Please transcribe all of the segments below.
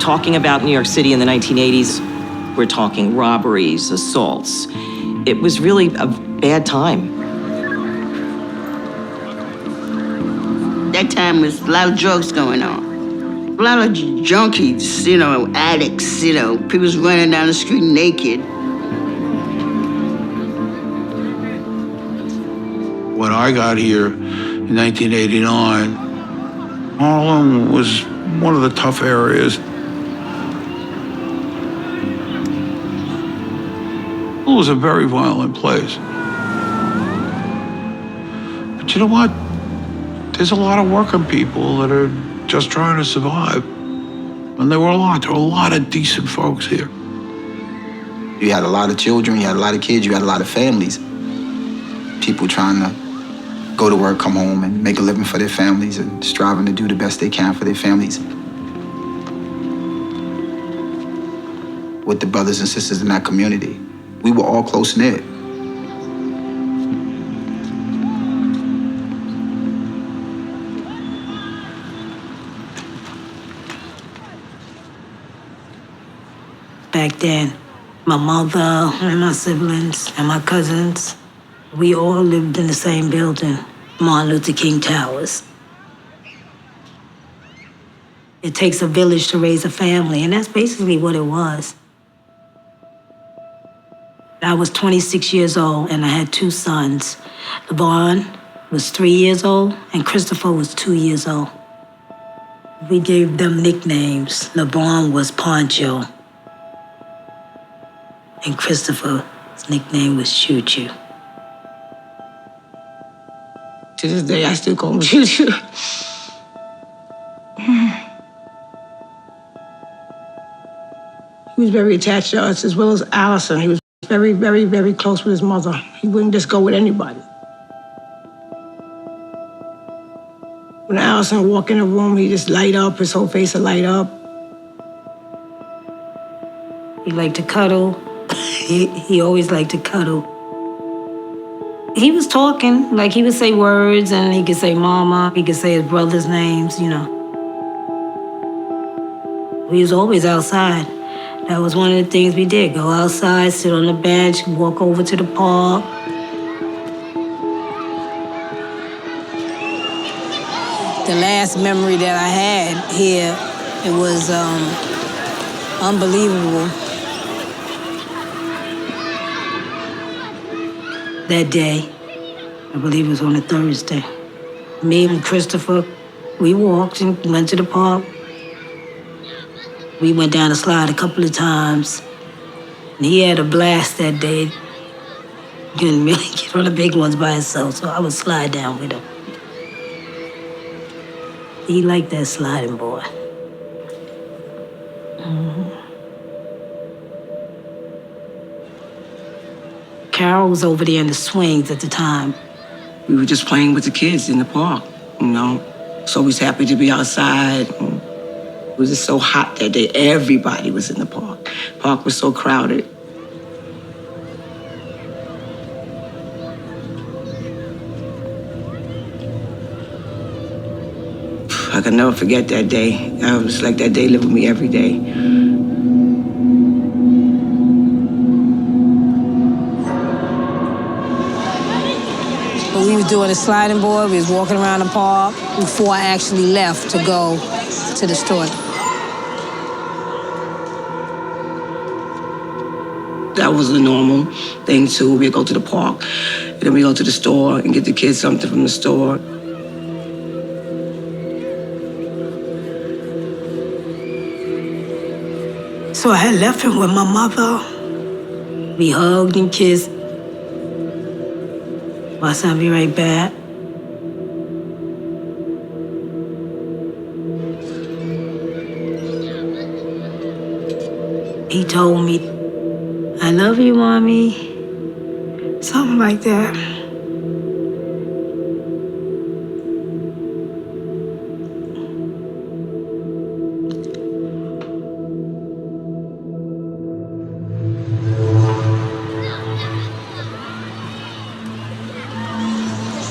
talking about New York City in the 1980s, we're talking robberies, assaults. It was really a bad time. That time was a lot of drugs going on. A lot of junkies, addicts, people was running down the street naked. When I got here in 1989, Harlem was one of the tough areas. It was a very violent place. But you know what? There's a lot of working people that are just trying to survive. And there were a lot of decent folks here. You had a lot of children, you had a lot of kids, you had a lot of families. People trying to go to work, come home, and make a living for their families and striving to do the best they can for their families. With the brothers and sisters in that community, we were all close-knit. Back then, my mother and my siblings and my cousins, we all lived in the same building, Martin Luther King Towers. It takes a village to raise a family, and that's basically what it was. I was 26 years old, and I had two sons. LeBron was 3 years old, and Christopher was 2 years old. We gave them nicknames. LeBron was Poncho, and Christopher's nickname was Choo Choo. To this day, I still call him Choo Choo. He was very attached to us, as well as Allison. He was very, very, very close with his mother. He wouldn't just go with anybody. When Allison would walk in the room, he'd just light up, his whole face would light up. He liked to cuddle. He always liked to cuddle. He was talking, like he would say words, and he could say mama, he could say his brother's names, He was always outside. That was one of the things we did, go outside, sit on the bench, walk over to the park. The last memory that I had here, it was unbelievable. That day, I believe it was on a Thursday, me and Christopher, we walked and went to the park. We went down the slide a couple of times, and he had a blast that day. He couldn't really get on the big ones by himself, so I would slide down with him. He liked that sliding board. Carol was over there in the swings at the time. We were just playing with the kids in the park, So we was happy to be outside. It was just so hot that day. Everybody was in the park. Park was so crowded. I can never forget that day. I was like, that day lived with me every day. But we was doing a sliding board, we was walking around the park before I actually left to go to the store. That was a normal thing too. We'd go to the park, and then we'd go to the store and get the kids something from the store. So I had left him with my mother. We hugged and kissed. I said, I'll be right back. He told me, I love you, Mommy. Something like that.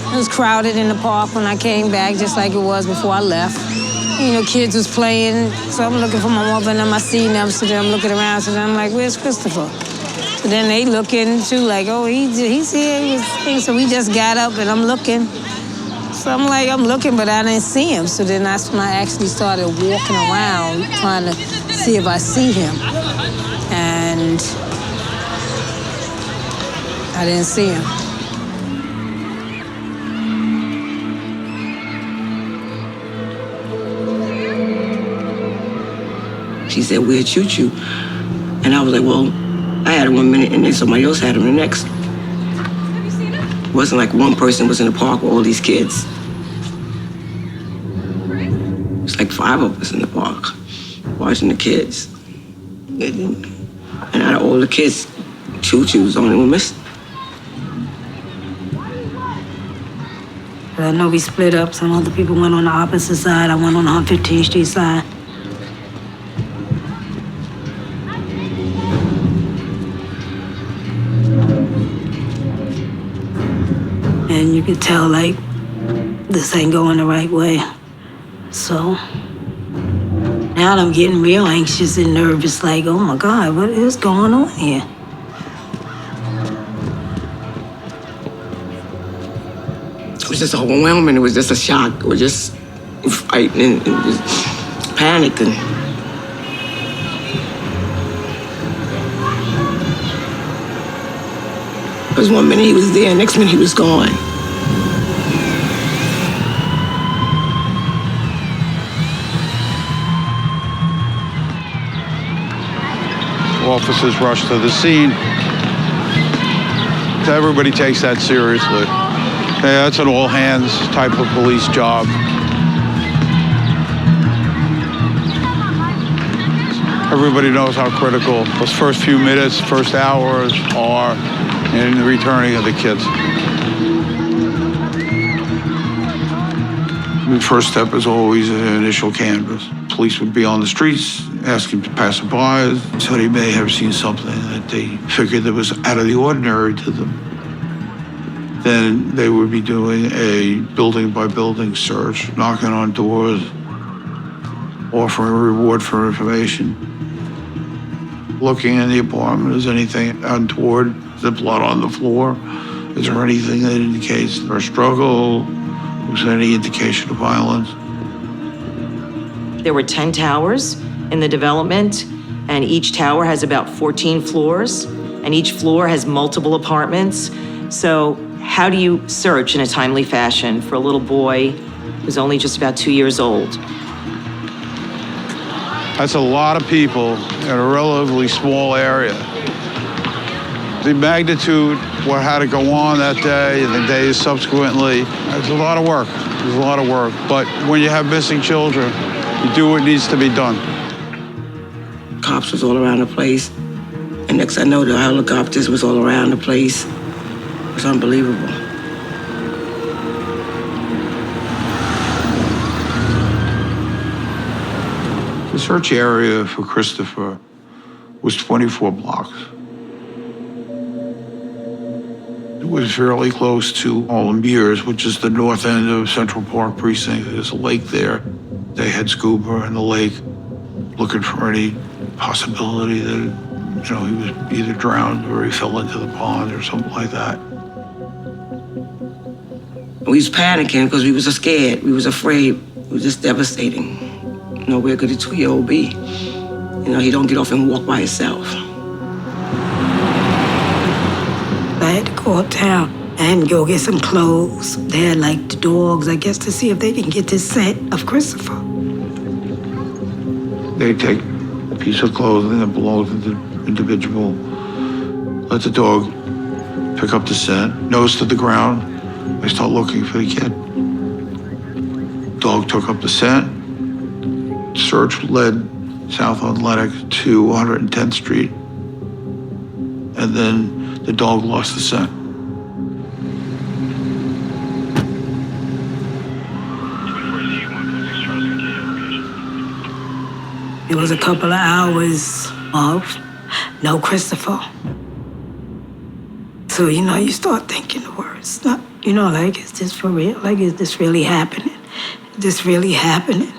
It was crowded in the park when I came back, just like it was before I left. Kids was playing, so I'm looking for my mother, and I see them, so then I'm looking around, so then I'm like, where's Christopher? So then they looking too, like, oh, he's here, so we just got up, and I'm looking. So I'm looking, but I didn't see him. So then that's when I actually started walking around, trying to see if I see him. And I didn't see him. She said, "Where's Choo Choo?" And I was like, well, I had him 1 minute and then somebody else had him the next. It wasn't like one person was in the park with all these kids. It's like 5 of us in the park watching the kids. And out of all the kids, Choo Choo was the only one missing. I know we split up. Some other people went on the opposite side. I went on the 115th Street side. And you could tell, like, this ain't going the right way. So now I'm getting real anxious and nervous, like, oh my God, what is going on here? It was just overwhelming. It was just a shock. It was just frightening and just panicking. Because 1 minute he was there, next minute he was gone. Officers rush to the scene. Everybody takes that seriously. Yeah, that's an all-hands type of police job. Everybody knows how critical those first few minutes, first hours are in the returning of the kids. The first step is always an initial canvass. Police would be on the streets asking passersby, so they may have seen something that they figured that was out of the ordinary to them. Then they would be doing a building-by-building search, knocking on doors, offering a reward for information. Looking in the apartment, is anything untoward? Is there blood on the floor? Is there anything that indicates a struggle? Was there any indication of violence? There were 10 towers in the development, and each tower has about 14 floors, and each floor has multiple apartments. So how do you search in a timely fashion for a little boy who's only just about 2 years old? That's a lot of people in a relatively small area. The magnitude, what had to go on that day and the days subsequently, it's a lot of work. There's a lot of work. But when you have missing children, you do what needs to be done. Cops was all around the place. And next I know, the helicopters was all around the place. It was unbelievable. The search area for Christopher was 24 blocks. It was fairly close to Harlem Piers, which is the north end of Central Park Precinct. There's a lake there. They had scuba in the lake, looking for any possibility that, he was either drowned or he fell into the pond or something like that. We was panicking because we was scared. We was afraid. It was just devastating. Where could a 2-year-old be? He don't get off and walk by himself. I had to go uptown and go get some clothes. They had, like, the dogs, I guess, to see if they can get this scent of Christopher. They take a piece of clothing that belongs to the individual, let the dog pick up the scent, nose to the ground. They start looking for the kid. Dog took up the scent. Search led south on Atlantic to 110th Street. And then the dog lost the scent. It was a couple of hours of no Christopher. So, you start thinking the worst. Like, is this for real? Like, is this really happening? Is this really happening?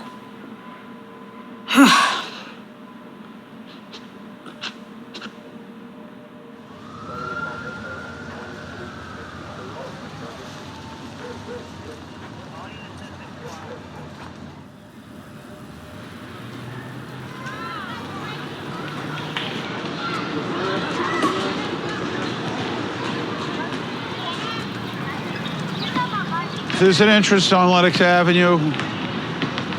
There's an entrance on Lenox Avenue.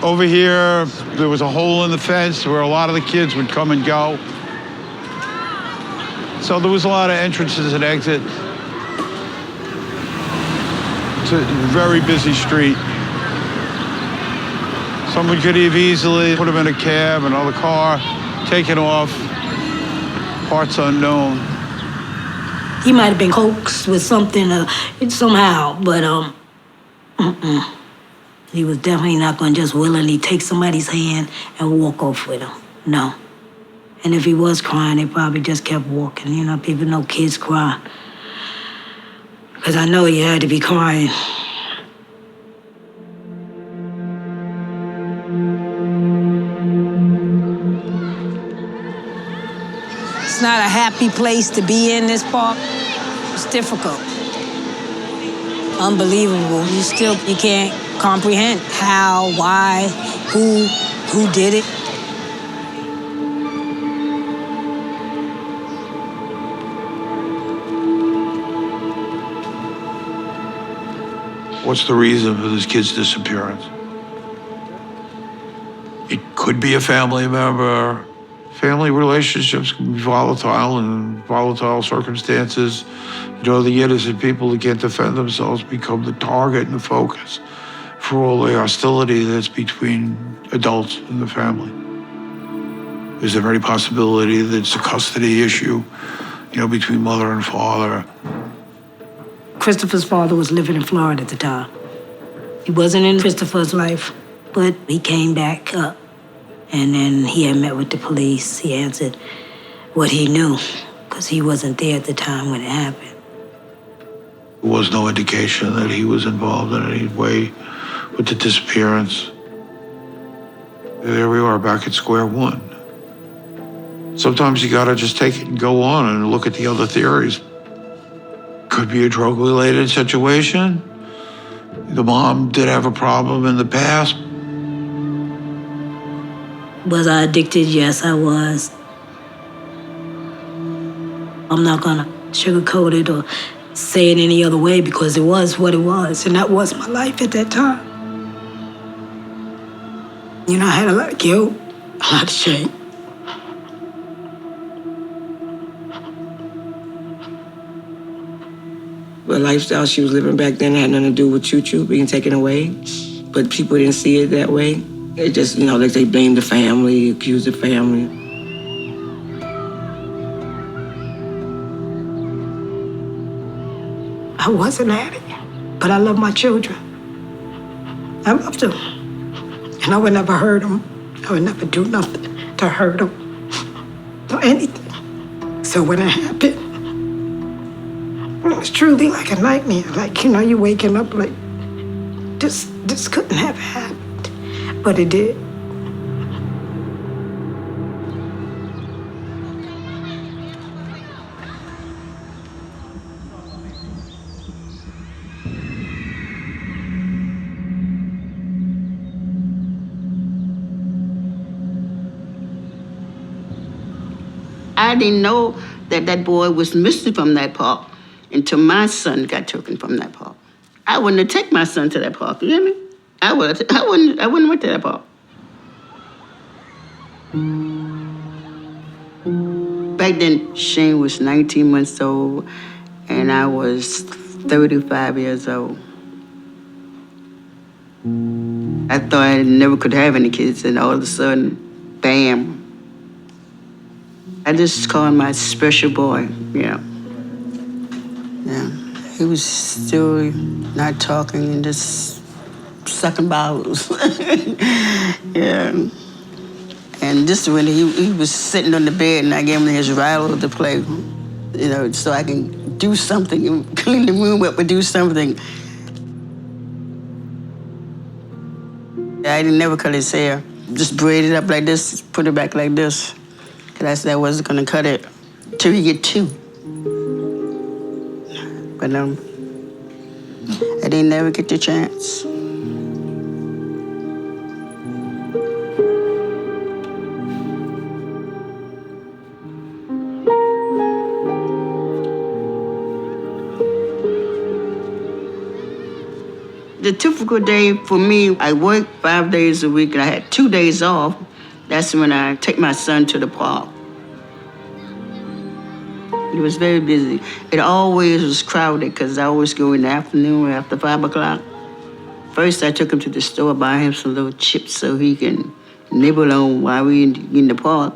Over here, there was a hole in the fence where a lot of the kids would come and go. So there was a lot of entrances and exits. It's a very busy street. Someone could have easily put him in a cab, another car, taken off, parts unknown. He might have been coaxed with something somehow, but he was definitely not going to just willingly take somebody's hand and walk off with him. No. And if he was crying, they probably just kept walking. You know, people know kids cry. Because I know he had to be crying. It's not a happy place to be in, this park. It's difficult. Unbelievable. You can't comprehend how, why, who did it. What's the reason for this kid's disappearance? It could be a family member. Family relationships can be volatile in volatile circumstances. You know, the innocent people that can't defend themselves become the target and the focus for all the hostility that's between adults and the family. Is there any possibility that it's a custody issue, you know, between mother and father? Christopher's father was living in Florida at the time. He wasn't in Christopher's life, but he came back up. And then he had met with the police. He answered what he knew, because he wasn't there at the time when it happened. There was no indication that he was involved in any way with the disappearance. There we are back at square one. Sometimes you gotta just take it and go on and look at the other theories. Could be a drug-related situation. The mom did have a problem in the past. Was I addicted? Yes, I was. I'm not gonna sugarcoat it or say it any other way, because it was what it was, and that was my life at that time. You know, I had a lot of guilt, a lot of shame. The lifestyle she was living back then had nothing to do with Choo-Choo being taken away, but people didn't see it that way. They just, you know, like they blamed the family, accused the family. I was an addict, but I love my children. I loved them. And I would never hurt them. I would never do nothing to hurt them or anything. So when it happened, it was truly like a nightmare. Like, you know, you're waking up like, this couldn't have happened, but it did. I didn't know that that boy was missing from that park until my son got taken from that park. I wouldn't have taken my son to that park, you hear me? I wouldn't went to that park. Back then, Shane was 19 months old, and I was 35 years old. I thought I never could have any kids, and all of a sudden, bam. I just called him my special boy, yeah. Yeah, he was still not talking and just sucking bottles. Yeah. And this is when he was sitting on the bed and I gave him his rattle to play, you know, so I can do something, clean the room up and do something. I didn't never cut his hair. Just braid it up like this, put it back like this. Cause I said I wasn't gonna cut it till he get 2. But I didn't never get the chance. The typical day for me, I work 5 days a week and I had 2 days off. That's when I take my son to the park. It was very busy. It always was crowded because I always go in the afternoon after 5 o'clock. First, I took him to the store, buy him some little chips so he can nibble on while we in the park.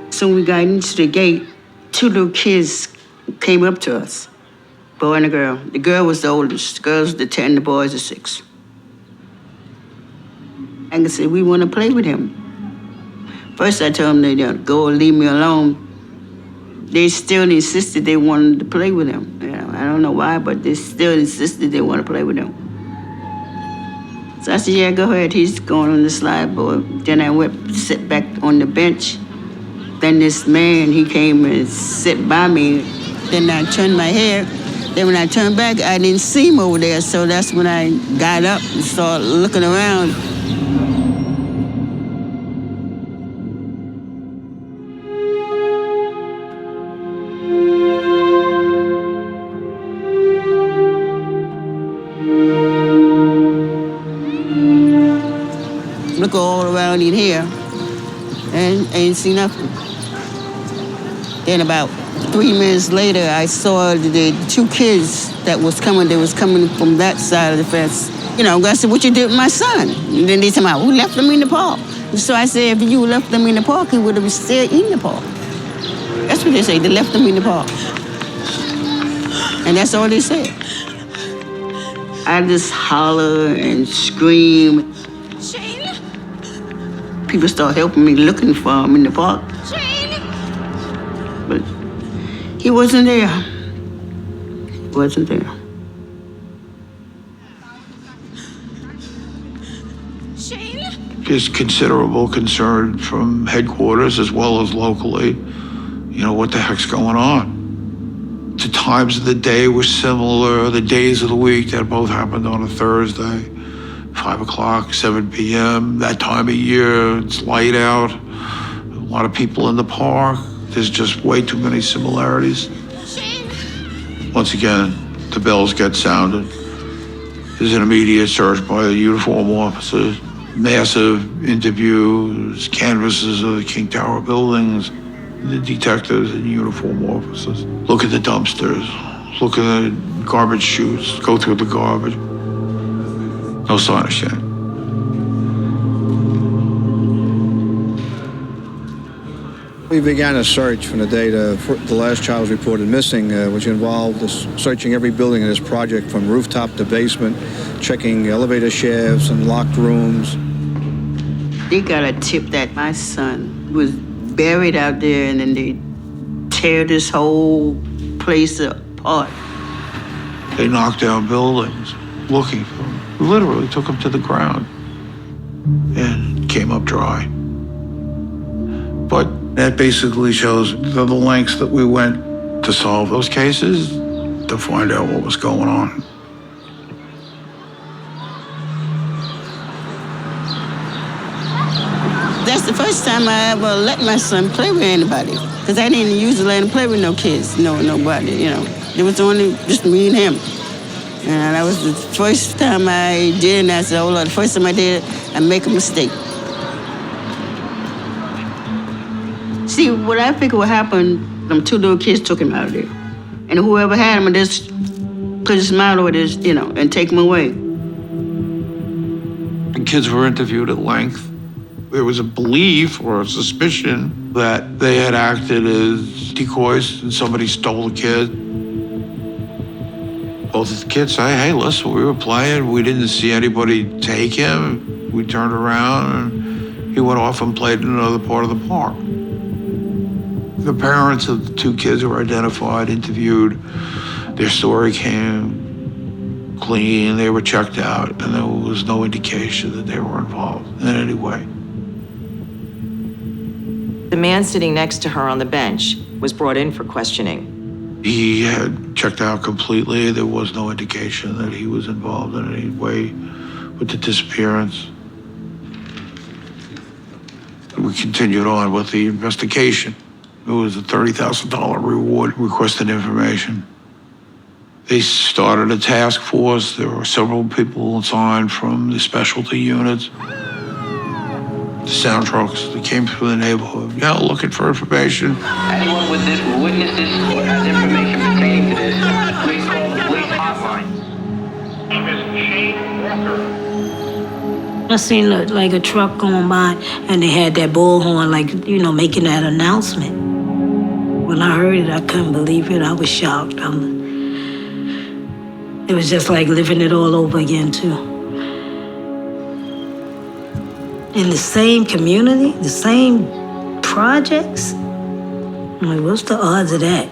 So we got into the gate, 2 little kids came up to us, boy and a girl. The girl was the oldest. The girls the 10, the boys the 6. And I said, we want to play with him. First, I told them they go and leave me alone. They still insisted they wanted to play with him. You know, I don't know why, but they still insisted they want to play with him. So I said, yeah, go ahead. He's going on the slide board. Then I went sit back on the bench. Then this man, he came and sit by me. Then I turned my head. Then when I turned back, I didn't see him over there. So that's when I got up and started looking around. Look all around in here and ain't see nothing. Then about 3 minutes later, I saw the 2 kids that was coming. They was coming from that side of the fence. You know, I said, what you did with my son? And then they said, we left him in the park. So I said, if you left him in the park, he would have stayed in the park. That's what they say, they left him in the park. And that's all they said. I just holler and scream. Shane? People start helping me looking for him in the park. Shane? But he wasn't there. He wasn't there. Shane? There's considerable concern from headquarters as well as locally. You know, what the heck's going on? The times of the day were similar. The days of the week, that both happened on a Thursday. 5 o'clock, 7 p.m. That time of year, it's light out. A lot of people in the park. There's just way too many similarities. Shane? Once again, the bells get sounded. There's an immediate search by the uniform officers, massive interviews, canvases of the King Tower buildings, the detectives and uniform officers. Look at the dumpsters, look at the garbage chutes, go through the garbage. No sign of Shane. We began a search from the day the last child was reported missing, which involved searching every building in this project from rooftop to basement, checking elevator shafts and locked rooms. They got a tip that my son was buried out there and then they tear this whole place apart. They knocked down buildings looking for him. Literally took him to the ground and came up dry. But that basically shows the lengths that we went to solve those cases, to find out what was going on. That's the first time I ever let my son play with anybody. Because I didn't usually let him play with no kids, nobody, you know. It was only just me and him. And that was the first time I did, and I said, oh Lord, the first time I did it, I make a mistake. See, what I figured would happen, them 2 little kids took him out of there. And whoever had him would just put his mouth over this, and take him away. The kids were interviewed at length. There was a belief or a suspicion that they had acted as decoys and somebody stole the kid. Both of the kids say, hey, listen, we were playing. We didn't see anybody take him. We turned around and he went off and played in another part of the park. The parents of the 2 kids were identified, interviewed. Their story came clean. They were checked out, and there was no indication that they were involved in any way. The man sitting next to her on the bench was brought in for questioning. He had checked out completely. There was no indication that he was involved in any way with the disappearance. We continued on with the investigation. It was a $30,000 reward, requested information. They started a task force. There were several people assigned from the specialty units. The sound trucks that came through the neighborhood, looking for information. Anyone with this will witness this or has information pertaining to this, please call the police hotline. I seen like a truck going by and they had that bullhorn, like, making that announcement. When I heard it, I couldn't believe it. I was shocked. It was just like living it all over again, too. In the same community, the same projects? I'm like, what's the odds of that?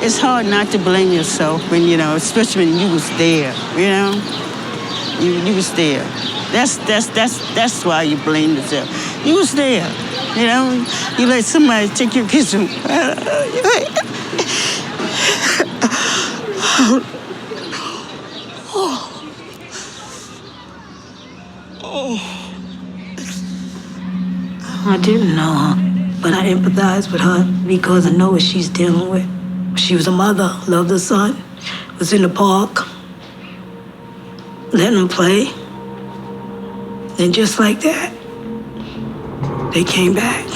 It's hard not to blame yourself when, especially when you was there, You was there. That's why you blame yourself. You was there, You let somebody take your kids from... I didn't know her, but I empathize with her because I know what she's dealing with. She was a mother, loved her son, was in the park, letting him play. And just like that, they came back.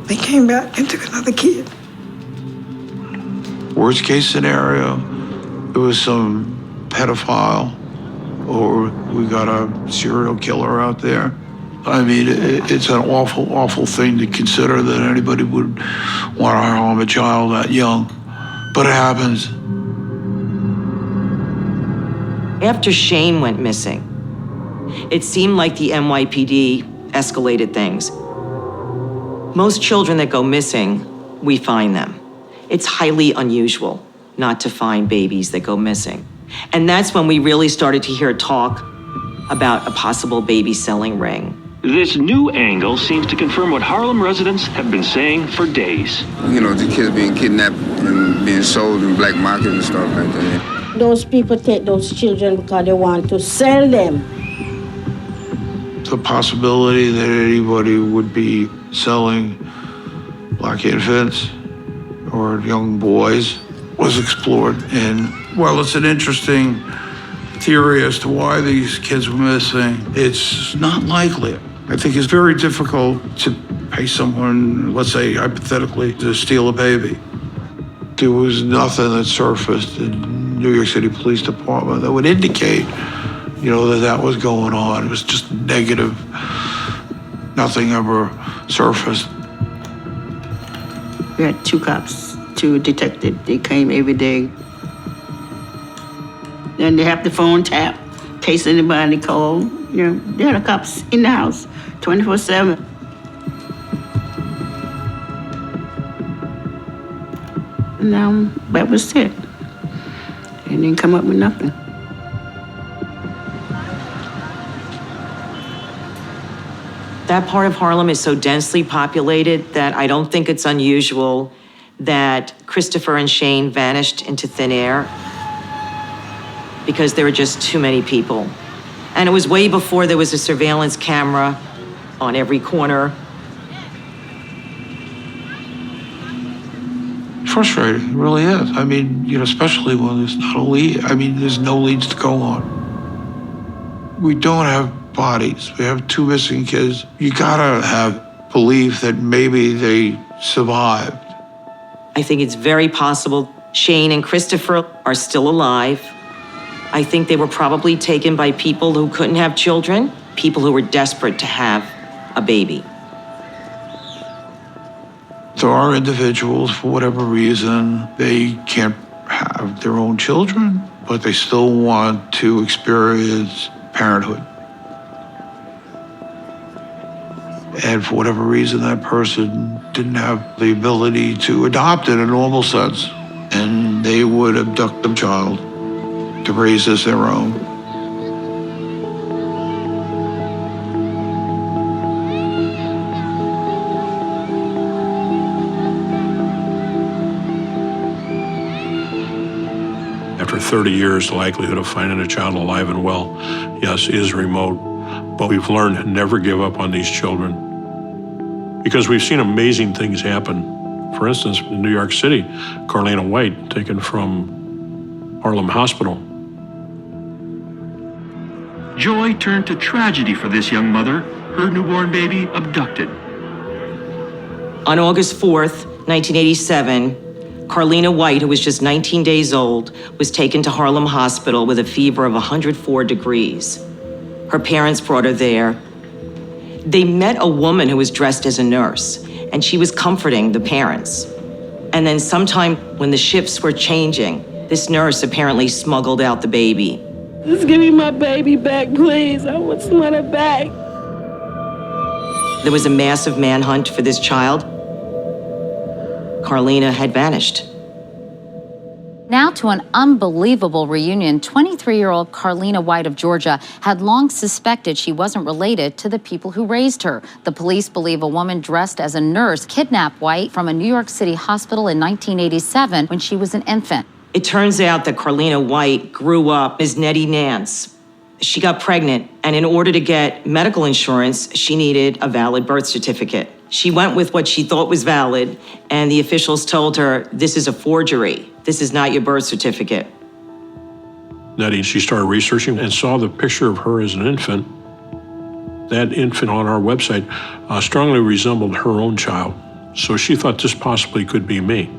They came back and took another kid. Worst case scenario, there was some pedophile or we got a serial killer out there. I mean, it's an awful, awful thing to consider that anybody would want to harm a child that young, but it happens. After Shane went missing, it seemed like the NYPD escalated things. Most children that go missing, we find them. It's highly unusual not to find babies that go missing. And that's when we really started to hear talk about a possible baby selling ring. This new angle seems to confirm what Harlem residents have been saying for days. The kids being kidnapped and being sold in black market and stuff like that. Those people take those children because they want to sell them. The possibility that anybody would be selling black infants or young boys was explored. And while it's an interesting theory as to why these kids were missing, it's not likely. I think it's very difficult to pay someone, let's say hypothetically, to steal a baby. There was nothing that surfaced in New York City Police Department that would indicate, that was going on. It was just negative. Nothing ever surfaced. We had 2 cops, 2 detectives. They came every day. Then they have the phone tap in case anybody called. There are cops in the house 24/7. And that was it. They didn't come up with nothing. That part of Harlem is so densely populated that I don't think it's unusual that Christopher and Shane vanished into thin air because there were just too many people. And it was way before there was a surveillance camera on every corner. Frustrating, it really is. I mean, especially when there's not a lead. I mean, there's no leads to go on. We don't have bodies. We have 2 missing kids. You gotta have belief that maybe they survived. I think it's very possible Shane and Christopher are still alive. I think they were probably taken by people who couldn't have children, people who were desperate to have a baby. There are individuals, for whatever reason, they can't have their own children, but they still want to experience parenthood. And for whatever reason, that person didn't have the ability to adopt in a normal sense, and they would abduct the child to raise as their own. After 30 years, the likelihood of finding a child alive and well, yes, is remote. But we've learned to never give up on these children because we've seen amazing things happen. For instance, in New York City, Carlina White, taken from Harlem Hospital. Joy turned to tragedy for this young mother, her newborn baby abducted. On August 4th, 1987, Carlina White, who was just 19 days old, was taken to Harlem Hospital with a fever of 104 degrees. Her parents brought her there. They met a woman who was dressed as a nurse, and she was comforting the parents. And then sometime when the shifts were changing, this nurse apparently smuggled out the baby. Just give me my baby back, please. I want her back. There was a massive manhunt for this child. Carlina had vanished. Now to an unbelievable reunion. 23-year-old Carlina White of Georgia had long suspected she wasn't related to the people who raised her. The police believe a woman dressed as a nurse kidnapped White from a New York City hospital in 1987 when she was an infant. It turns out that Carlina White grew up as Nettie Nance. She got pregnant, and in order to get medical insurance, she needed a valid birth certificate. She went with what she thought was valid, and the officials told her, this is a forgery. This is not your birth certificate. Nettie, she started researching and saw the picture of her as an infant. That infant on our website strongly resembled her own child. So she thought this possibly could be me.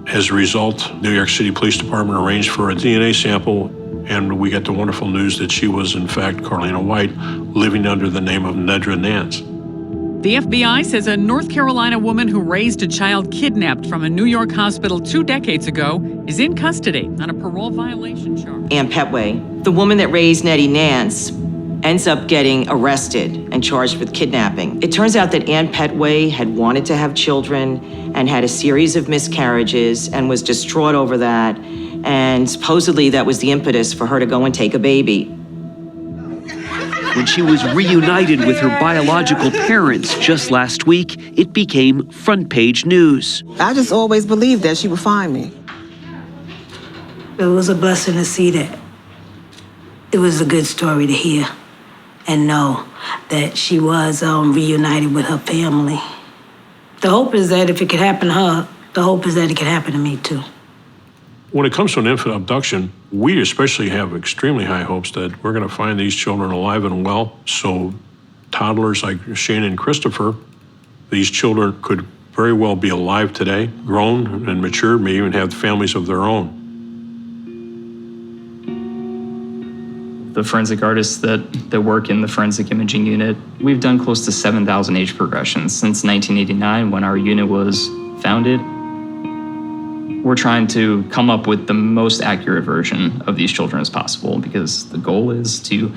As a result, New York City Police Department arranged for a DNA sample, and we got the wonderful news that she was, in fact, Carlina White, living under the name of Nedra Nance. The FBI says a North Carolina woman who raised a child kidnapped from a New York hospital 2 decades ago is in custody on a parole violation charge. Ann Petway, the woman that raised Nettie Nance, ends up getting arrested and charged with kidnapping. It turns out that Ann Petway had wanted to have children and had a series of miscarriages and was distraught over that. And supposedly that was the impetus for her to go and take a baby. When she was reunited with her biological parents just last week, it became front page news. I just always believed that she would find me. It was a blessing to see that. It was a good story to hear and know that she was reunited with her family. The hope is that if it could happen to her, the hope is that it could happen to me too. When it comes to an infant abduction, we especially have extremely high hopes that we're going to find these children alive and well. So toddlers like Shane and Christopher, these children could very well be alive today, grown and matured, may even have families of their own. The forensic artists that work in the forensic imaging unit, we've done close to 7,000 age progressions since 1989 when our unit was founded. We're trying to come up with the most accurate version of these children as possible because the goal is to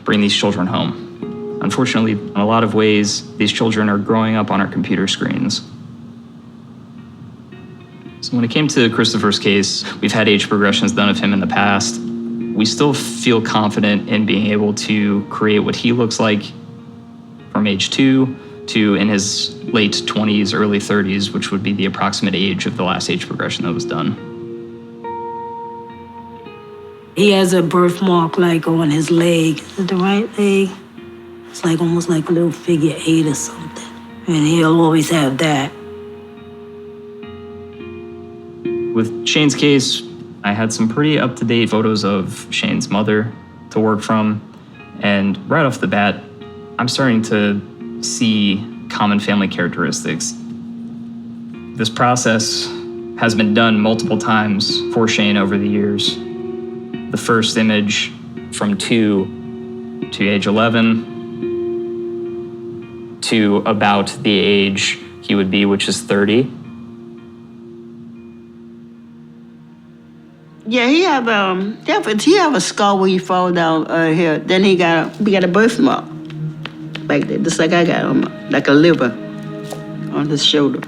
bring these children home. Unfortunately, in a lot of ways, these children are growing up on our computer screens. So when it came to Christopher's case, we've had age progressions done of him in the past. We still feel confident in being able to create what he looks like from age 2 to in his late 20s, early 30s, which would be the approximate age of the last age progression that was done. He has a birthmark like on his leg. Is it the right leg? It's like almost like a little figure 8 or something. And he'll always have that. With Shane's case, I had some pretty up-to-date photos of Shane's mother to work from. And right off the bat, I'm starting to see common family characteristics. This process has been done multiple times for Shane over the years. The first image from 2 to age 11 to about the age he would be, which is 30. Yeah, he have a scar where he fall down here. Then he got a birthmark, like that, just like I got on like a liver on his shoulder.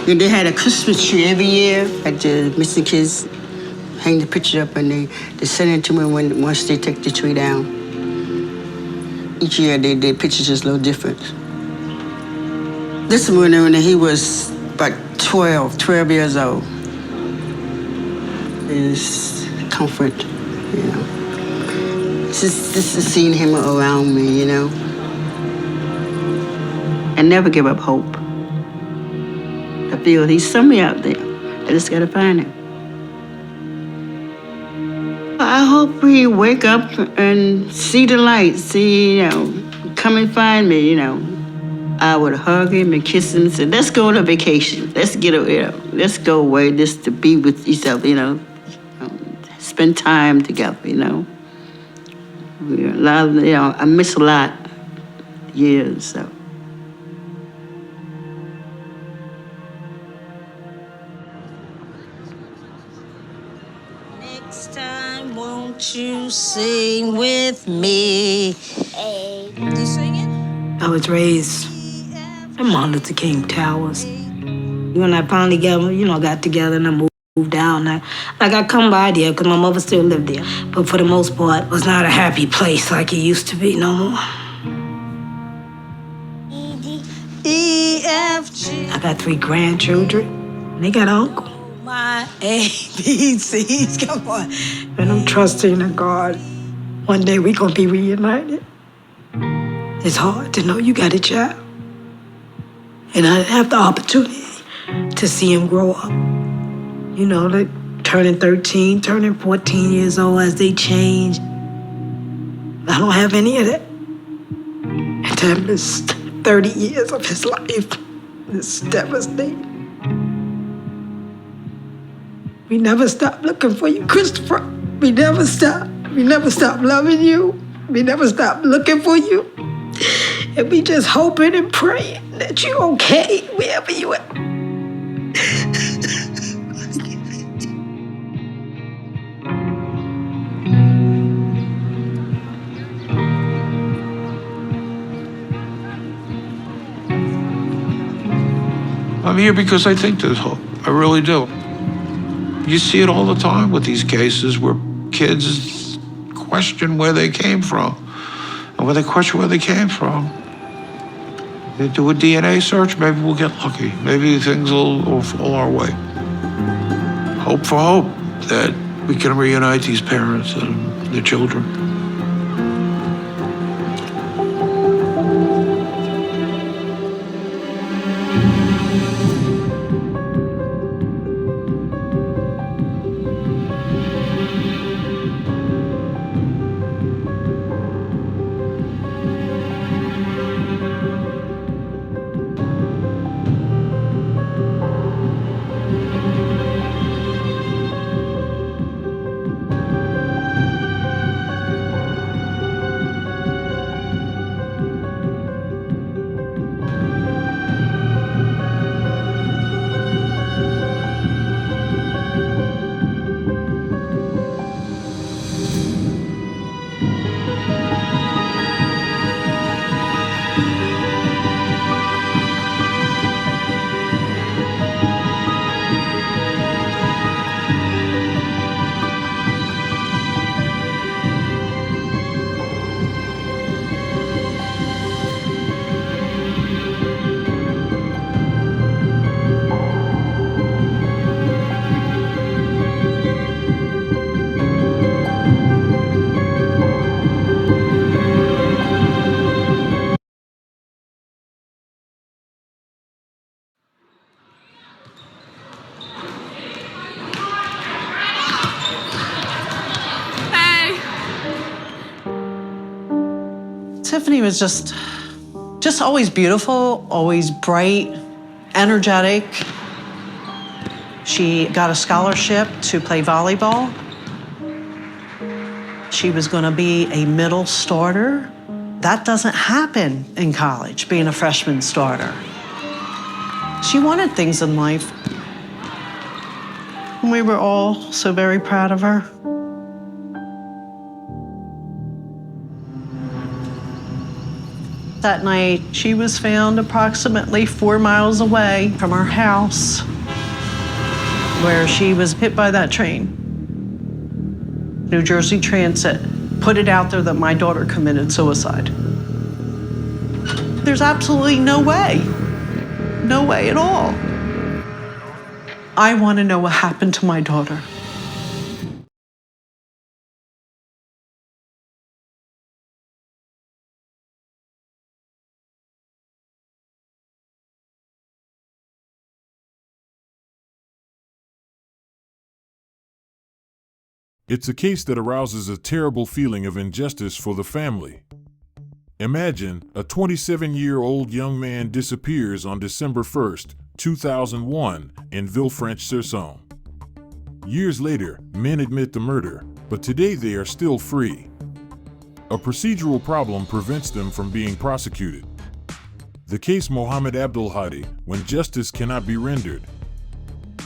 And they had a Christmas tree every year at the missing kids. Hang the picture up and they send it to me once they take the tree down. Each year their pictures just a little different. This one when he was about 12 years old. Is comfort, you know. Just to seeing him around me, you know. And never give up hope. I feel he's somewhere out there. I just gotta find him. I hope we wake up and see the light, come and find me, I would hug him and kiss him and say, let's go on a vacation. Let's get away, let's go away just to be with each other, spend time together, We're a lot of, I miss a lot years, so. Next time, won't you sing with me? Hey, you singing? I was raised in Martin Luther King Towers. When I finally got together and I moved down, I come by there because my mother still lived there. But for the most part, it was not a happy place like it used to be no more. E-F-G. I got 3 grandchildren. And they got an uncle. My ABCs, come on. And I'm trusting in God. One day we're going to be reunited. It's hard to know you got a child. And I have the opportunity to see him grow up. Like turning 13, turning 14 years old as they change. I don't have any of that. And to have missed 30 years of his life, it's devastating. We never stop looking for you, Christopher. We never stop. We never stop loving you. We never stop looking for you. And we just hoping and praying that you're okay wherever you at. I'm here because I think there's hope. I really do. You see it all the time with these cases where kids question where they came from. And when they question where they came from, they do a DNA search, maybe we'll get lucky. Maybe things will fall our way. Hope for hope that we can reunite these parents and their children. Tiffany was just always beautiful, always bright, energetic. She got a scholarship to play volleyball. She was going to be a middle starter. That doesn't happen in college, being a freshman starter. She wanted things in life. And we were all so very proud of her. That night, she was found approximately 4 miles away from her house where she was hit by that train. New Jersey Transit put it out there that my daughter committed suicide. There's absolutely no way at all. I want to know what happened to my daughter. It's a case that arouses a terrible feeling of injustice for the family. Imagine a 27-year-old young man disappears on December 1st, 2001 in Villefranche-sur-Saône. Years later, men admit the murder, but today they are still free. A procedural problem prevents them from being prosecuted. The case Mohammed Abdelhadi, When Justice Cannot Be Rendered.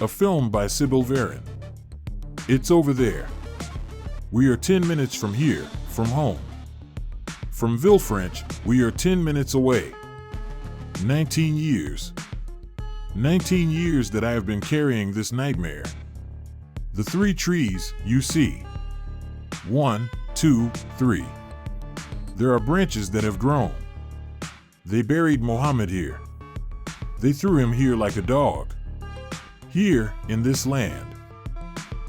A film by Sybil Varin. It's over there. We are 10 minutes from here, from home. From Villefranche, we are 10 minutes away. 19 years. 19 years that I have been carrying this nightmare. The 3 trees you see. 1, 2, 3. There are branches that have grown. They buried Mohammed here. They threw him here like a dog. Here, in this land.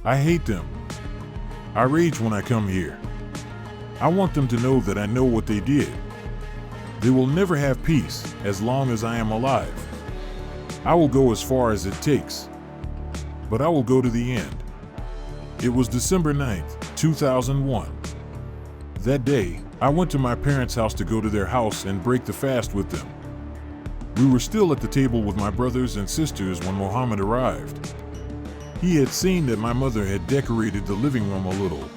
I hate them. I rage when I come here. I want them to know that I know what they did. They will never have peace as long as I am alive. I will go as far as it takes. But I will go to the end. It was December 9th, 2001. That day, I went to my parents' house to go to their house and break the fast with them. We were still at the table with my brothers and sisters when Mohammed arrived. He had seen that my mother had decorated the living room a little.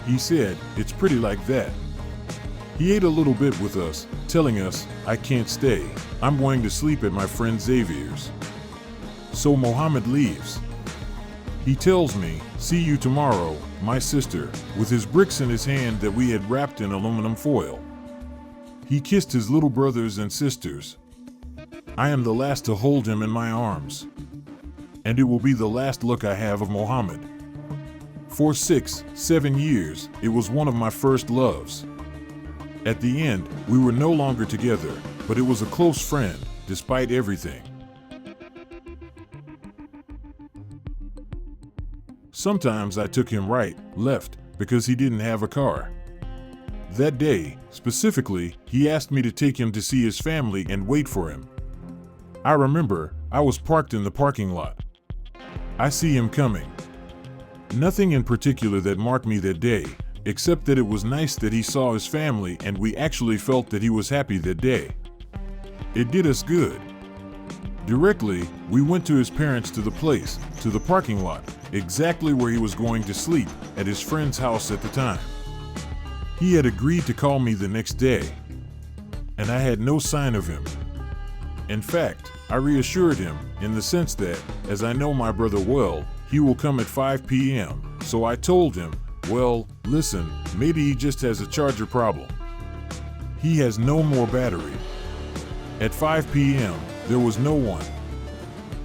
He said, "It's pretty like that." He ate a little bit with us, telling us, "I can't stay. I'm going to sleep at my friend Xavier's." So Mohammed leaves. He tells me, "See you tomorrow, my sister," with his bricks in his hand that we had wrapped in aluminum foil. He kissed his little brothers and sisters. I am the last to hold him in my arms. And it will be the last look I have of Mohammed. For 6, 7 years, it was one of my first loves. At the end, we were no longer together, but it was a close friend, despite everything. Sometimes I took him right, left, because he didn't have a car. That day, specifically, he asked me to take him to see his family and wait for him. I remember, I was parked in the parking lot. I see him coming. Nothing in particular that marked me that day, except that it was nice that he saw his family and we actually felt that he was happy that day. It did us good. Directly, we went to his parents to the place, to the parking lot, exactly where he was going to sleep, at his friend's house at the time. He had agreed to call me the next day, and I had no sign of him. In fact, I reassured him in the sense that, as I know my brother well, he will come at 5 p.m. So I told him, "Well, listen, maybe he just has a charger problem. He has no more battery." At 5 p.m., there was no one.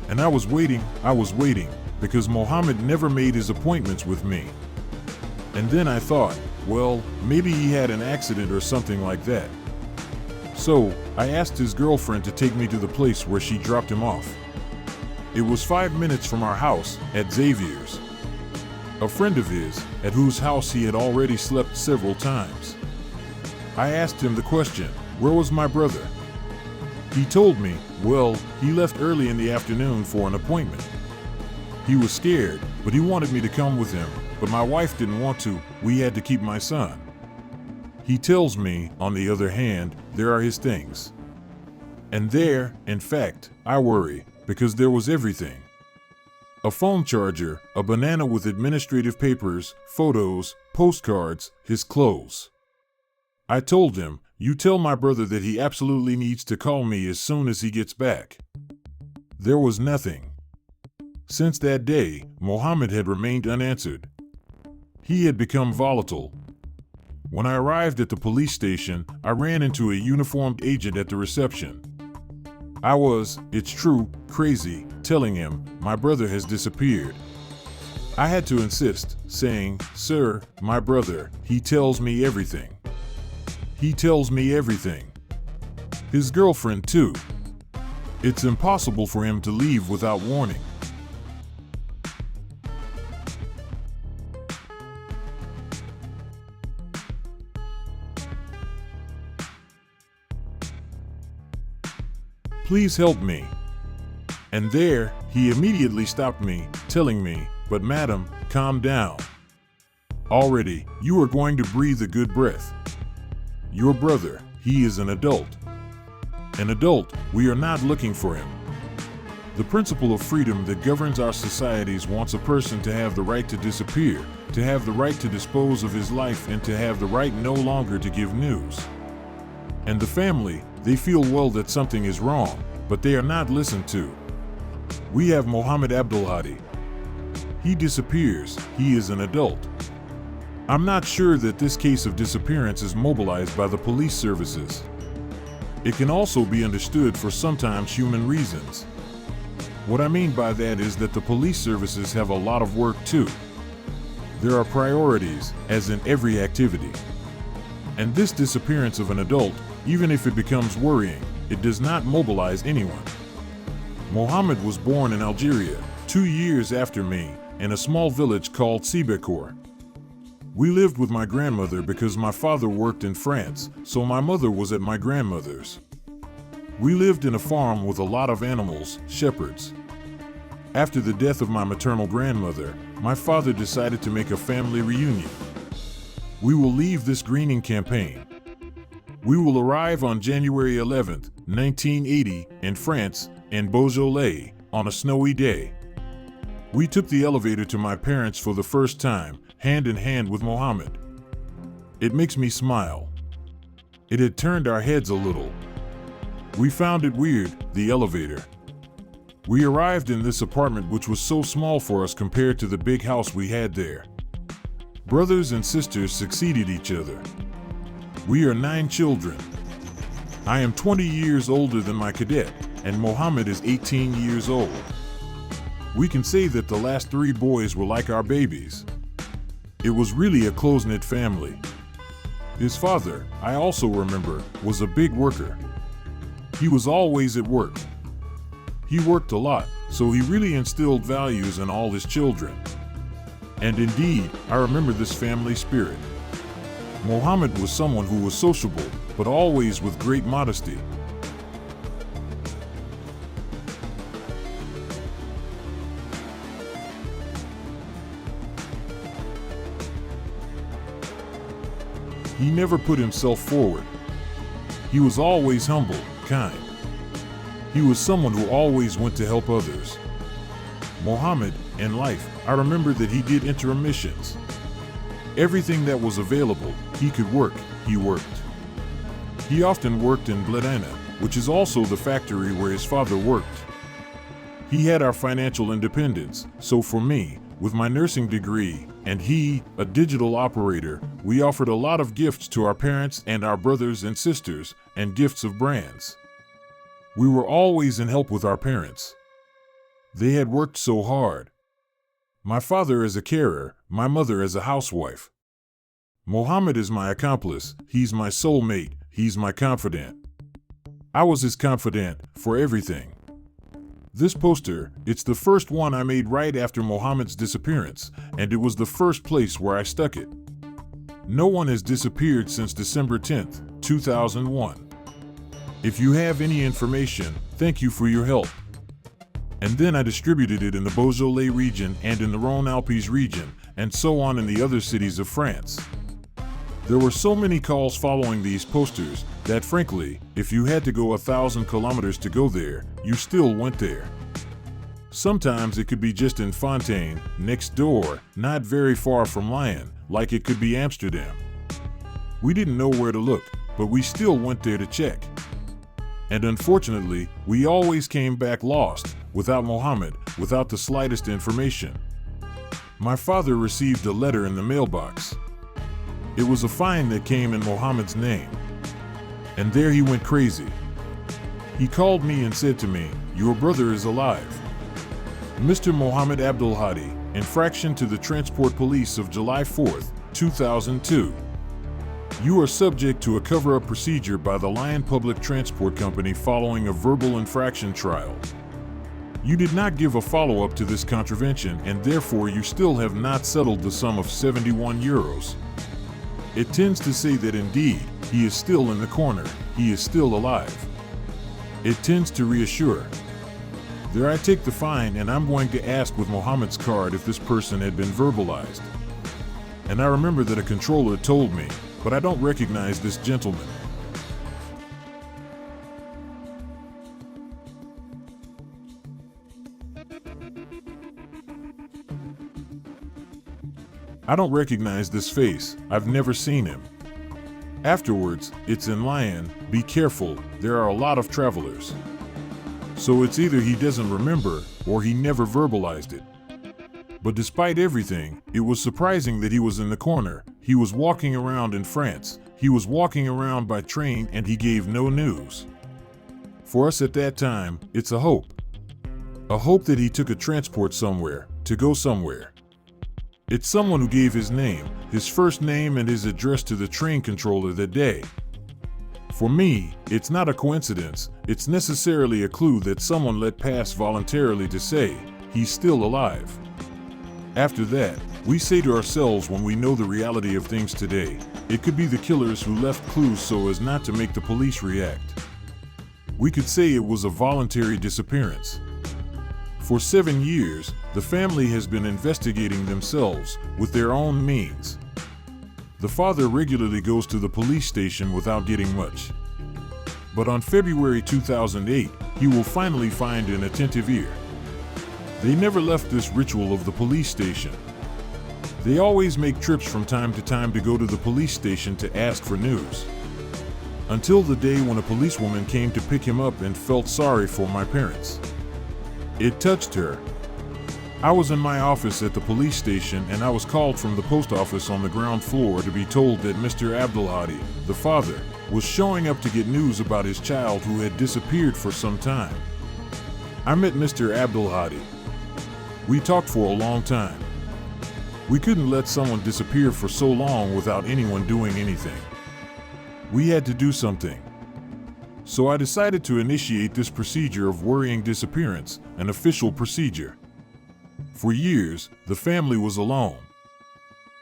And I was waiting, because Mohammed never made his appointments with me. And then I thought, well, maybe he had an accident or something like that. So, I asked his girlfriend to take me to the place where she dropped him off. It was 5 minutes from our house, at Xavier's. A friend of his, at whose house he had already slept several times. I asked him the question, where was my brother? He told me, well, he left early in the afternoon for an appointment. He was scared, but he wanted me to come with him, but my wife didn't want to, we had to keep my son. He tells me, on the other hand, there are his things. And there, in fact, I worry, because there was everything. A phone charger, a banana with administrative papers, photos, postcards, his clothes. I told him, you tell my brother that he absolutely needs to call me as soon as he gets back. There was nothing. Since that day, Mohammed had remained unanswered. He had become volatile. When I arrived at the police station, I ran into a uniformed agent at the reception. I was, it's true, crazy, telling him, my brother has disappeared. I had to insist, saying, sir, my brother, he tells me everything. He tells me everything. His girlfriend too. It's impossible for him to leave without warning. Please help me. And there, he immediately stopped me, telling me, but madam, calm down. Already, you are going to breathe a good breath. Your brother, he is an adult. An adult, we are not looking for him. The principle of freedom that governs our societies wants a person to have the right to disappear, to have the right to dispose of his life, and to have the right no longer to give news. And the family, they feel well that something is wrong, but they are not listened to. We have Mohammed Abdulhadi. He disappears, he is an adult. I'm not sure that this case of disappearance is mobilized by the police services. It can also be understood for sometimes human reasons. What I mean by that is that the police services have a lot of work too. There are priorities, as in every activity. And this disappearance of an adult, even if it becomes worrying, it does not mobilize anyone. Mohammed was born in Algeria, 2 years after me, in a small village called Sibekor. We lived with my grandmother because my father worked in France, so my mother was at my grandmother's. We lived in a farm with a lot of animals, shepherds. After the death of my maternal grandmother, my father decided to make a family reunion. We will leave this greening campaign. We will arrive on January 11th, 1980, in France, in Beaujolais, on a snowy day. We took the elevator to my parents for the first time, hand in hand with Mohammed. It makes me smile. It had turned our heads a little. We found it weird, the elevator. We arrived in this apartment which was so small for us compared to the big house we had there. Brothers and sisters succeeded each other. We are 9 children. I am 20 years older than my cadet, and Mohammed is 18 years old. We can say that the last 3 boys were like our babies. It was really a close-knit family. His father, I also remember, was a big worker. He was always at work. He worked a lot, so he really instilled values in all his children. And indeed, I remember this family spirit. Mohammed was someone who was sociable, but always with great modesty. He never put himself forward. He was always humble, kind. He was someone who always went to help others. Mohammed, in life, I remember that he did intermissions. Everything that was available, he could work, he worked. He often worked in Bledina, which is also the factory where his father worked. He had our financial independence, so for me, with my nursing degree, and he, a digital operator, we offered a lot of gifts to our parents and our brothers and sisters, and gifts of brands. We were always in help with our parents. They had worked so hard. My father as a carer, my mother as a housewife. Mohammed is my accomplice, he's my soulmate, he's my confidant. I was his confidant for everything. This poster, it's the first one I made right after Mohammed's disappearance, and it was the first place where I stuck it. No one has disappeared since December 10th, 2001. If you have any information, thank you for your help. And then I distributed it in the Beaujolais region and in the Rhône-Alpes region, and so on in the other cities of France. There were so many calls following these posters that frankly, if you had to go 1,000 kilometers to go there, you still went there. Sometimes it could be just in Fontaine, next door, not very far from Lyon, like it could be Amsterdam. We didn't know where to look, but we still went there to check. And unfortunately, we always came back lost, without Mohammed, without the slightest information. My father received a letter in the mailbox. It was a fine that came in Mohammed's name. And there he went crazy. He called me and said to me, "Your brother is alive. Mr. Mohammed Abdulhadi, infraction to the Transport Police of July 4th, 2002. You are subject to a cover-up procedure by the Lyon Public Transport Company following a verbal infraction trial. You did not give a follow-up to this contravention and therefore you still have not settled the sum of 71 euros. It tends to say that indeed, he is still in the corner, he is still alive. It tends to reassure. There I take the fine and I'm going to ask with Mohammed's card if this person had been verbalized. and I remember that a controller told me, but I don't recognize this gentleman. I don't recognize this face. I've never seen him. Afterwards, it's in Lyon, be careful, there are a lot of travelers. So it's either he doesn't remember or he never verbalized it. But despite everything, it was surprising that he was in the corner. He was walking around in France. He was walking around by train and he gave no news. For us at that time, it's a hope. A hope that he took a transport somewhere, to go somewhere. It's someone who gave his name, his first name and his address to the train controller that day. For me, it's not a coincidence, it's necessarily a clue that someone let pass voluntarily to say, he's still alive. After that, we say to ourselves when we know the reality of things today, it could be the killers who left clues so as not to make the police react. We could say it was a voluntary disappearance. For 7 years, the family has been investigating themselves with their own means. The father regularly goes to the police station without getting much. But on February 2008, he will finally find an attentive ear. They never left this ritual of the police station. They always make trips from time to time to go to the police station to ask for news. Until the day when a policewoman came to pick him up and felt sorry for my parents. It touched her. I was in my office at the police station and I was called from the post office on the ground floor to be told that Mr. Abdelhadi, the father, was showing up to get news about his child who had disappeared for some time. I met Mr. Abdelhadi. We talked for a long time. We couldn't let someone disappear for so long without anyone doing anything. We had to do something. So I decided to initiate this procedure of worrying disappearance, an official procedure. For years, the family was alone.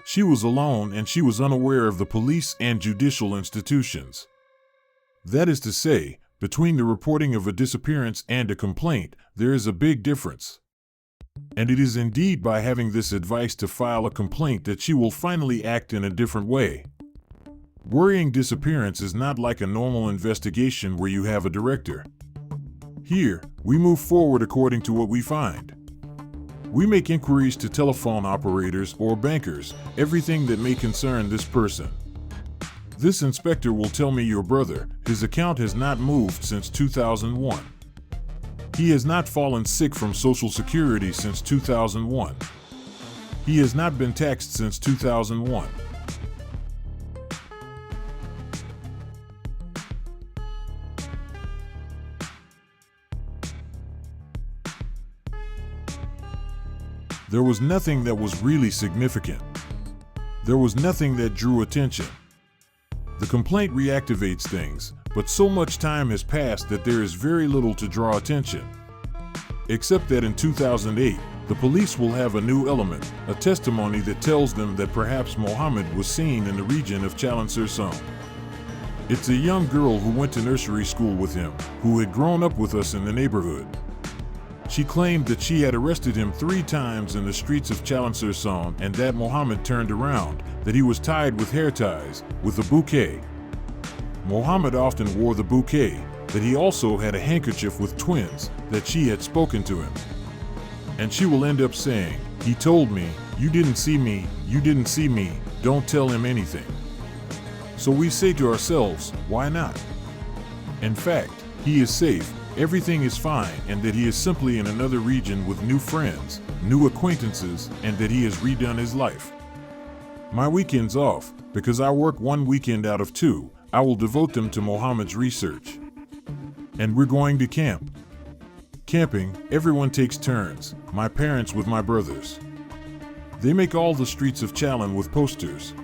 She was alone and she was unaware of the police and judicial institutions. That is to say, between the reporting of a disappearance and a complaint, there is a big difference. And it is indeed by having this advice to file a complaint that she will finally act in a different way. Worrying disappearance is not like a normal investigation where you have a director. Here, we move forward according to what we find. We make inquiries to telephone operators or bankers, everything that may concern this person. This inspector will tell me your brother, his account has not moved since 2001. He has not fallen sick from Social Security since 2001. He has not been taxed since 2001. There was nothing that was really significant. There was nothing that drew attention. The complaint reactivates things, but so much time has passed that there is very little to draw attention. Except that in 2008, the police will have a new element, a testimony that tells them that perhaps Mohammed was seen in the region of Chalon-sur-Saône. It's a young girl who went to nursery school with him, who had grown up with us in the neighborhood. She claimed that she had arrested him 3 times in the streets of Chalon-sur-Saône and that Mohammed turned around, that he was tied with hair ties, with a bouquet. Mohammed often wore the bouquet, that he also had a handkerchief with twins, that she had spoken to him. And she will end up saying, "He told me, you didn't see me, don't tell him anything." So we say to ourselves, why not? In fact, he is safe, everything is fine, and that he is simply in another region with new friends, new acquaintances, and that he has redone his life. My weekends off, because I work 1 weekend out of 2, I will devote them to Mohammed's research. And we're going to camp. Camping, everyone takes turns, my parents with my brothers. They make all the streets of Chalon with posters.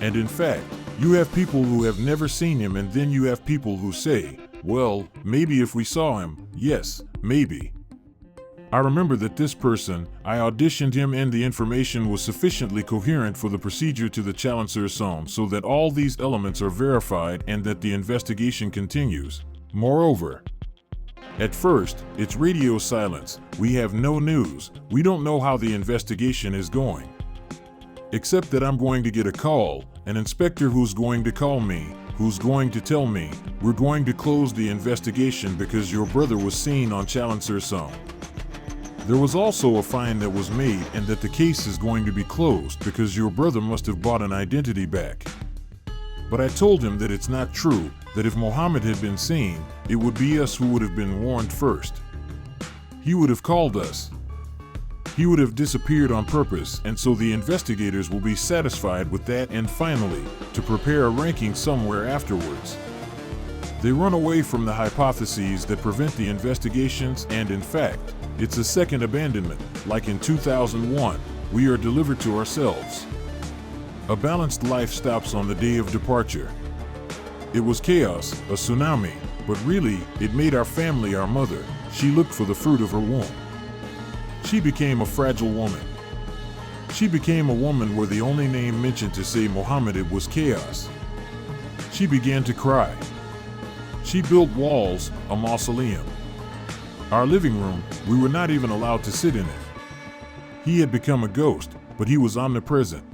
And in fact, you have people who have never seen him, and then you have people who say, well, maybe if we saw him, yes, maybe. I remember that this person, I auditioned him and the information was sufficiently coherent for the procedure to the Chalon-sur-Saône so that all these elements are verified and that the investigation continues. Moreover, at first, it's radio silence. We have no news. We don't know how the investigation is going. except that I'm going to get a call, an inspector who's going to call me, who's going to tell me, we're going to close the investigation because your brother was seen on Chalon-sur-Saône. There was also a fine that was made and that the case is going to be closed because your brother must have bought an identity back. But I told him that it's not true, that if Mohammed had been seen, it would be us who would have been warned first. He would have called us. He would have disappeared on purpose, and so the investigators will be satisfied with that, and finally, to prepare a ranking somewhere afterwards. They run away from the hypotheses that prevent the investigations, and in fact, it's a second abandonment, like in 2001, we are delivered to ourselves. A balanced life stops on the day of departure. It was chaos, a tsunami, but really, it made our family our mother. She looked for the fruit of her womb. She became a fragile woman. She became a woman where the only name mentioned to say Mohammed it was chaos. She began to cry. She built walls, a mausoleum. Our living room, we were not even allowed to sit in it. He had become a ghost, but he was omnipresent.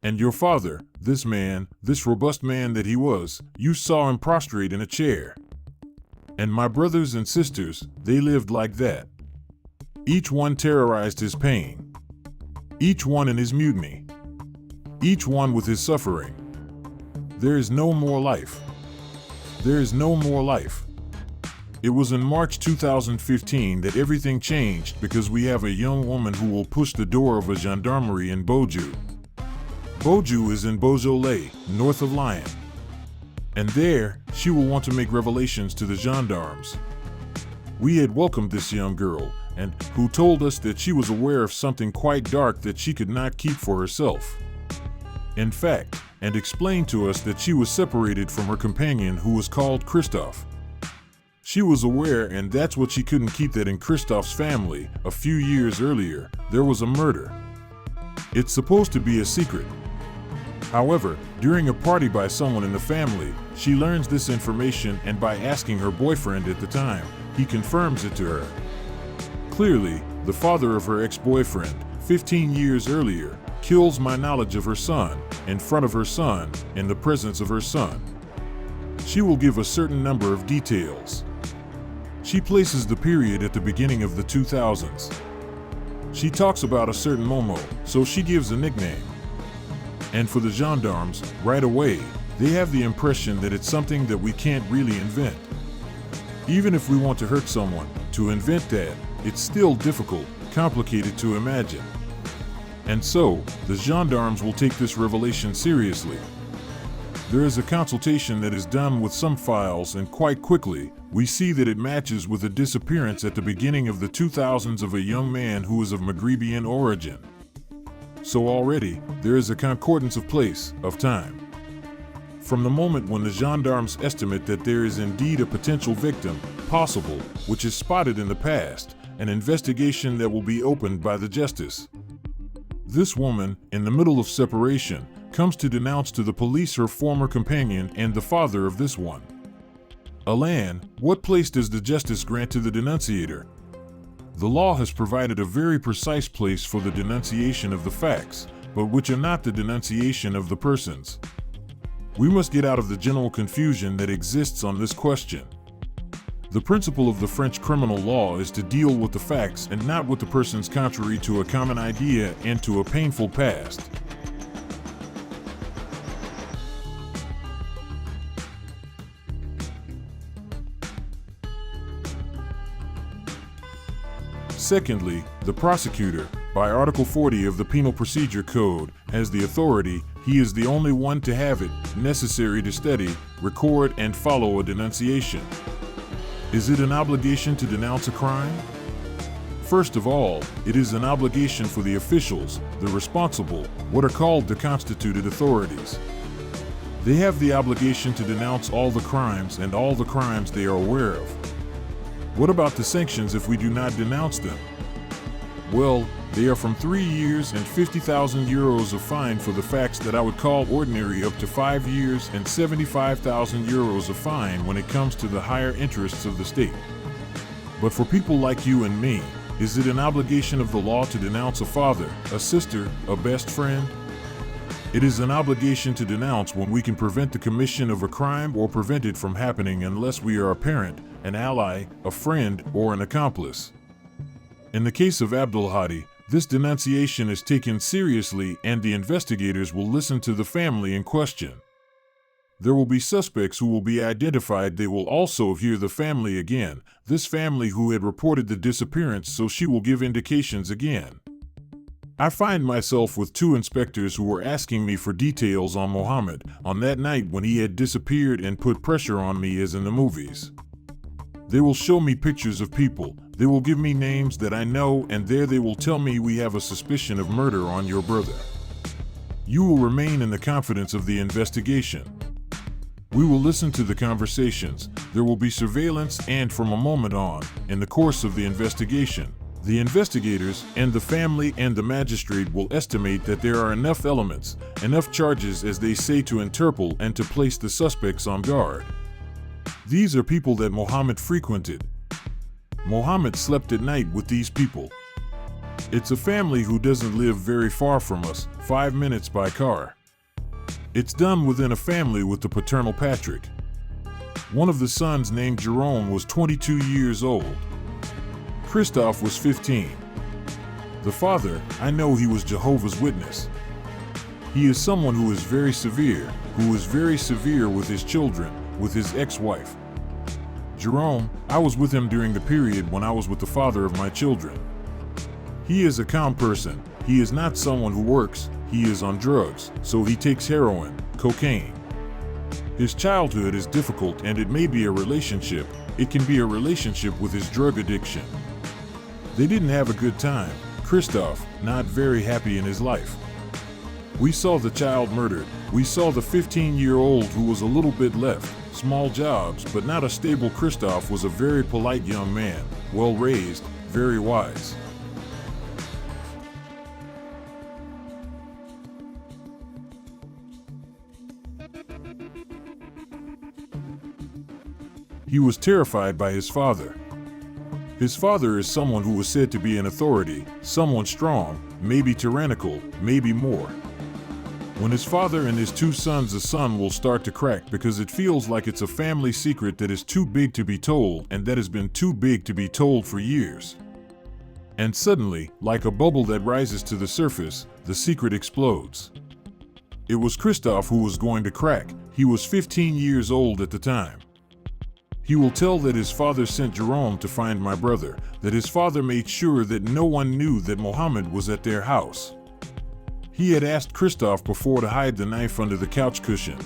And your father, this man, this robust man that he was, you saw him prostrate in a chair. And my brothers and sisters, they lived like that. Each one terrorized his pain. Each one in his mutiny. Each one with his suffering. There is no more life. There is no more life. It was in March 2015 that everything changed because we have a young woman who will push the door of a gendarmerie in Boju. Boju is in Beaujolais, north of Lyon. And there, she will want to make revelations to the gendarmes. We had welcomed this young girl, and who told us that she was aware of something quite dark that she could not keep for herself. In fact, and explained to us that she was separated from her companion who was called Christophe. She was aware, and that's what she couldn't keep, that in Christophe's family, a few years earlier, there was a murder. It's supposed to be a secret. However, during a party by someone in the family, she learns this information, and by asking her boyfriend at the time, he confirms it to her. Clearly, the father of her ex-boyfriend, 15 years earlier, kills my knowledge of her son, in front of her son, in the presence of her son. She will give a certain number of details. She places the period at the beginning of the 2000s. She talks about a certain Momo, so she gives a nickname. And for the gendarmes, right away, they have the impression that it's something that we can't really invent. Even if we want to hurt someone, to invent that, it's still difficult, complicated to imagine. And so, the gendarmes will take this revelation seriously. There is a consultation that is done with some files, and quite quickly, we see that it matches with a disappearance at the beginning of the 2000s of a young man who is of Maghrebian origin. So already, there is a concordance of place, of time. From the moment when the gendarmes estimate that there is indeed a potential victim, possible, which is spotted in the past, an investigation that will be opened by the justice. This woman, in the middle of separation, comes to denounce to the police her former companion and the father of this one. Alain, what place does the justice grant to the denunciator? The law has provided a very precise place for the denunciation of the facts, but which are not the denunciation of the persons. We must get out of the general confusion that exists on this question. The principle of the French criminal law is to deal with the facts and not with the persons contrary to a common idea and to a painful past. Secondly, the prosecutor, by Article 40 of the Penal Procedure Code, has the authority, he is the only one to have it, necessary to study, record, and follow a denunciation. Is it an obligation to denounce a crime? First of all, it is an obligation for the officials, the responsible, what are called the constituted authorities. They have the obligation to denounce all the crimes and all the crimes they are aware of. What about the sanctions if we do not denounce them? Well, they are from 3 years and 50,000 euros of fine for the facts that I would call ordinary, up to 5 years and 75,000 euros of fine when it comes to the higher interests of the state. But for people like you and me, is it an obligation of the law to denounce a father, a sister, a best friend? It is an obligation to denounce when we can prevent the commission of a crime or prevent it from happening unless we are a parent, an ally, a friend, or an accomplice. In the case of Abdulhadi, this denunciation is taken seriously and the investigators will listen to the family in question. There will be suspects who will be identified. They will also hear the family again, this family who had reported the disappearance, so she will give indications again. I find myself with 2 inspectors who were asking me for details on Mohammed on that night when he had disappeared and put pressure on me as in the movies. They will show me pictures of people, they will give me names that I know, and there they will tell me we have a suspicion of murder on your brother. You will remain in the confidence of the investigation. We will listen to the conversations, there will be surveillance, and from a moment on, in the course of the investigation, the investigators and the family and the magistrate will estimate that there are enough elements, enough charges as they say to Interpol and to place the suspects on guard. These are people that Mohammed frequented. Mohammed slept at night with these people. It's a family who doesn't live very far from us, 5 minutes by car. It's done within a family with the paternal Patrick. One of the sons, named Jerome, was 22 years old. Christoph was 15. The father, I know he was Jehovah's Witness. He is someone who is very severe with his children, with his ex-wife. Jerome, I was with him during the period when I was with the father of my children. He is a calm person. He is not someone who works. He is on drugs, so he takes heroin, cocaine. His childhood is difficult and it may be a relationship. It can be a relationship with his drug addiction. They didn't have a good time. Christoph, not very happy in his life. We saw the child murdered. We saw the 15-year-old who was a little bit left. Small jobs, but not a stable. Christoph was a very polite young man, well-raised, very wise. He was terrified by his father. His father is someone who was said to be an authority, someone strong, maybe tyrannical, maybe more. When his father and his 2 sons, the son will start to crack because it feels like it's a family secret that is too big to be told and that has been too big to be told for years. And suddenly, like a bubble that rises to the surface, the secret explodes. It was Christoph who was going to crack. He was 15 years old at the time. He will tell that his father sent Jerome to find my brother, that his father made sure that no one knew that Mohammed was at their house. He had asked Christoph before to hide the knife under the couch cushion.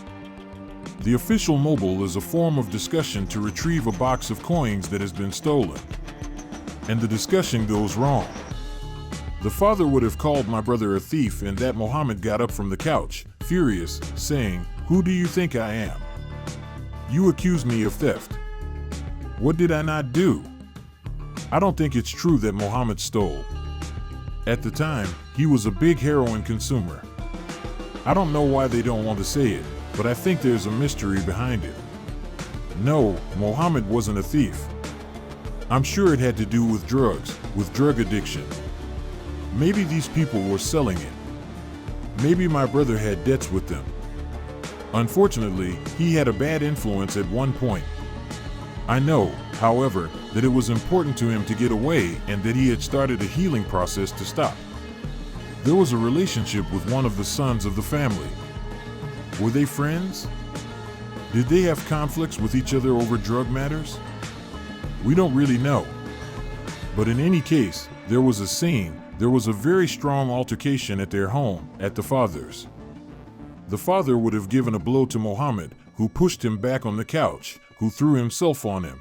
The official mobile is a form of discussion to retrieve a box of coins that has been stolen. And the discussion goes wrong. The father would have called my brother a thief, and that Mohammed got up from the couch, furious, saying, "Who do you think I am? You accuse me of theft. What did I not do? I don't think it's true that Mohammed stole." At the time, he was a big heroin consumer. I don't know why they don't want to say it, but I think there's a mystery behind it. No, Mohammed wasn't a thief. I'm sure it had to do with drugs, with drug addiction. Maybe these people were selling it. Maybe my brother had debts with them. Unfortunately, he had a bad influence at one point. I know, however, that it was important to him to get away and that he had started a healing process to stop. There was a relationship with one of the sons of the family. Were they friends? Did they have conflicts with each other over drug matters? We don't really know. But in any case, there was a scene, there was a very strong altercation at their home, at the father's. The father would have given a blow to Mohammed, who pushed him back on the couch, who threw himself on him.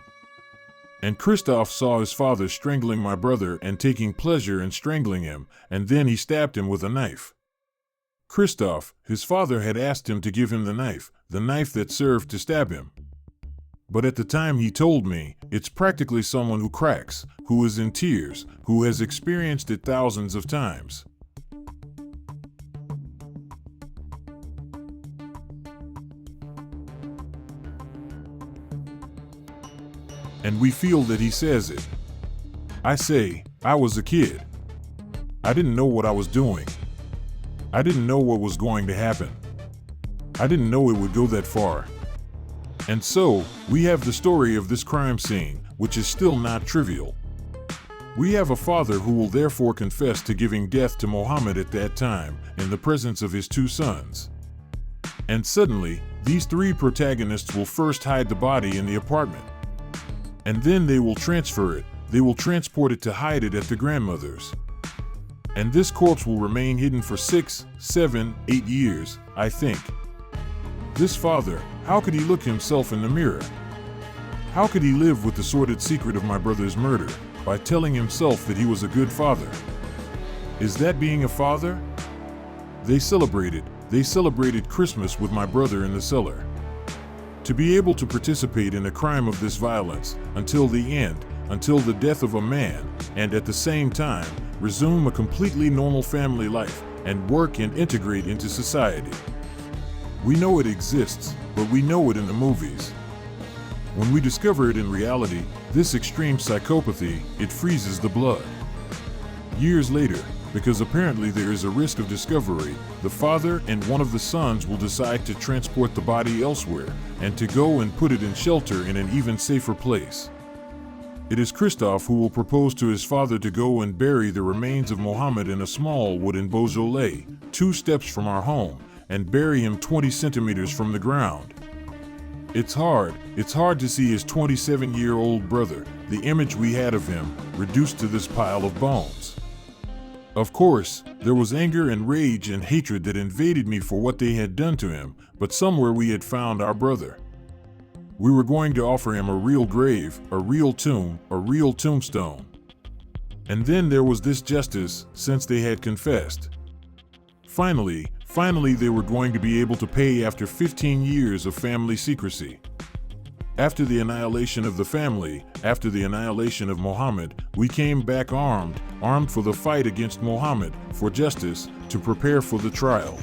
And Christoph saw his father strangling my brother and taking pleasure in strangling him, and then he stabbed him with a knife. Christoph, his father, had asked him to give him the knife that served to stab him. But at the time he told me, it's practically someone who cracks, who is in tears, who has experienced it thousands of times. And we feel that he says it. I say, I was a kid. I didn't know what I was doing. I didn't know what was going to happen. I didn't know it would go that far. And so, we have the story of this crime scene, which is still not trivial. We have a father who will therefore confess to giving death to Mohammed at that time, in the presence of his two sons. And suddenly, these three protagonists will first hide the body in the apartment. And then they will transfer it, they will transport it to hide it at the grandmother's. And this corpse will remain hidden for 6, 7, 8 years, I think. This father, how could he look himself in the mirror? How could he live with the sordid secret of my brother's murder, by telling himself that he was a good father? Is that being a father? They celebrated Christmas with my brother in the cellar. To be able to participate in a crime of this violence, until the end, until the death of a man, and at the same time, resume a completely normal family life, and work and integrate into society. We know it exists, but we know it in the movies. When we discover it in reality, this extreme psychopathy, it freezes the blood. Years later, because apparently there is a risk of discovery, the father and one of the sons will decide to transport the body elsewhere, and to go and put it in shelter in an even safer place. It is Christophe who will propose to his father to go and bury the remains of Mohammed in a small wood in Beaujolais, 2 steps from our home, and bury him 20 centimeters from the ground. It's hard to see his 27-year-old brother, the image we had of him, reduced to this pile of bones. Of course, there was anger and rage and hatred that invaded me for what they had done to him, but somewhere we had found our brother. We were going to offer him a real grave, a real tomb, a real tombstone. And then there was this justice, since they had confessed. Finally, they were going to be able to pay after 15 years of family secrecy. After the annihilation of the family, after the annihilation of Mohammed, we came back armed for the fight against Mohammed, for justice, to prepare for the trial.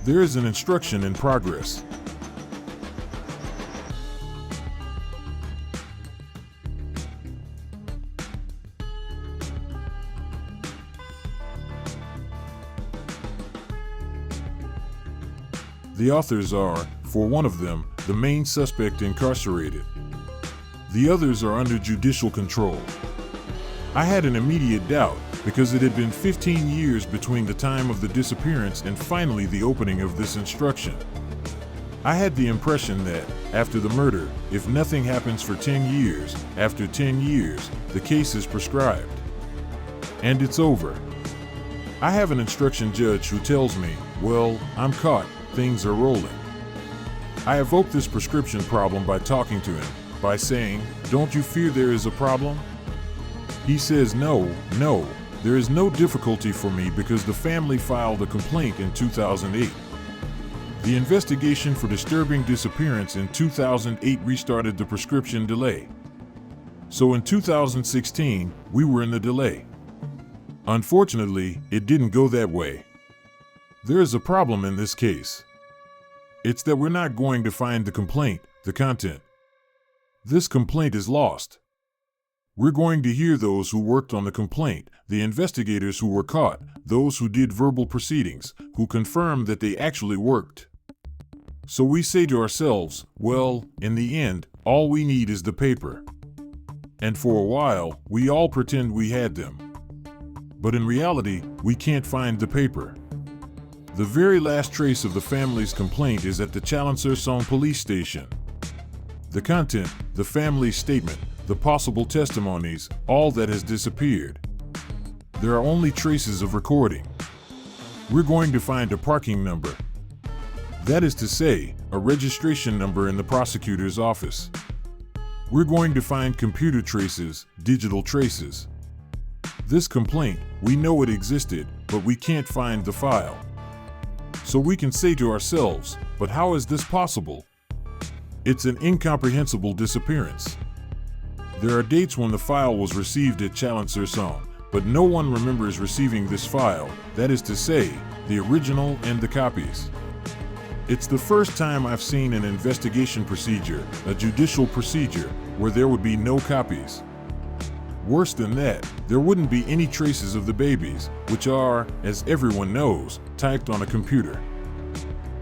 There is an instruction in progress. The authors are, for one of them, the main suspect incarcerated. The others are under judicial control. I had an immediate doubt because it had been 15 years between the time of the disappearance and finally the opening of this instruction. I had the impression that, after the murder, if nothing happens for 10 years, after 10 years, the case is prescribed. And it's over. I have an instruction judge who tells me, well, I'm caught. Things are rolling. I evoke this prescription problem by talking to him, by saying, don't you fear there is a problem? He says, no, there is no difficulty for me because the family filed a complaint in 2008. The investigation for disturbing disappearance in 2008 restarted the prescription delay. So in 2016, we were in the delay. Unfortunately, it didn't go that way. There is a problem in this case. It's that we're not going to find the complaint, the content. This complaint is lost. We're going to hear those who worked on the complaint, the investigators who were caught, those who did verbal proceedings, who confirmed that they actually worked. So we say to ourselves, well, in the end, all we need is the paper. And for a while, we all pretend we had them. But in reality, we can't find the paper. The very last trace of the family's complaint is at the Chalon-sur-Saône police station. The content, the family's statement, the possible testimonies, all that has disappeared. There are only traces of recording. We're going to find a parking number. That is to say, a registration number in the prosecutor's office. We're going to find computer traces, digital traces. This complaint, we know it existed, but we can't find the file. So we can say to ourselves, but how is this possible? It's an incomprehensible disappearance. There are dates when the file was received at Chalon-sur-Saône, but no one remembers receiving this file, that is to say, the original and the copies. It's the first time I've seen an investigation procedure, a judicial procedure, where there would be no copies. Worse than that, there wouldn't be any traces of the babies, which are, as everyone knows, typed on a computer.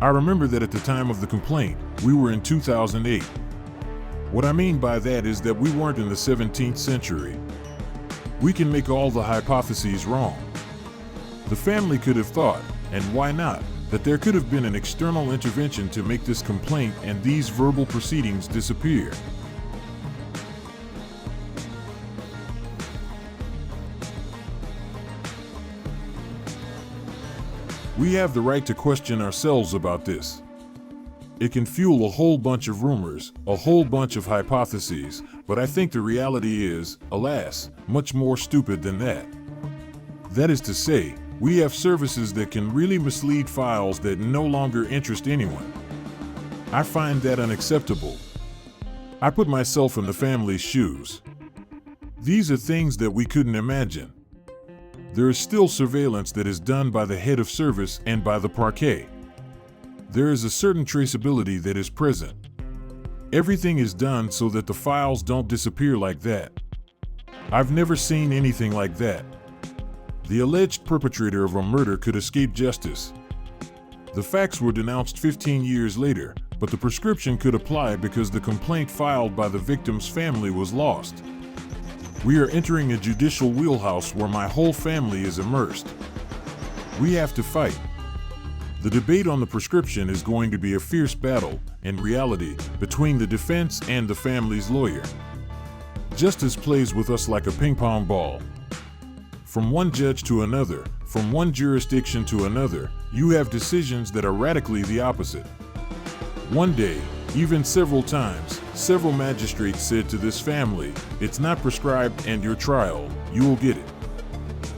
I remember that at the time of the complaint, we were in 2008. What I mean by that is that we weren't in the 17th century. We can make all the hypotheses wrong. The family could have thought, and why not, that there could have been an external intervention to make this complaint and these verbal proceedings disappear. We have the right to question ourselves about this. It can fuel a whole bunch of rumors, a whole bunch of hypotheses, but I think the reality is, alas, much more stupid than that. That is to say, we have services that can really mislead files that no longer interest anyone. I find that unacceptable. I put myself in the family's shoes. These are things that we couldn't imagine. There is still surveillance that is done by the head of service and by the parquet. There is a certain traceability that is present. Everything is done so that the files don't disappear like that. I've never seen anything like that. The alleged perpetrator of a murder could escape justice. The facts were denounced 15 years later, but the prescription could apply because the complaint filed by the victim's family was lost. We are entering a judicial wheelhouse where my whole family is immersed. We have to fight. The debate on the prescription is going to be a fierce battle, in reality, between the defense and the family's lawyer. Justice plays with us like a ping-pong ball. From one judge to another, from one jurisdiction to another, you have decisions that are radically the opposite. One day, even several times, several magistrates said to this family, "It's not prescribed and your trial, you will get it."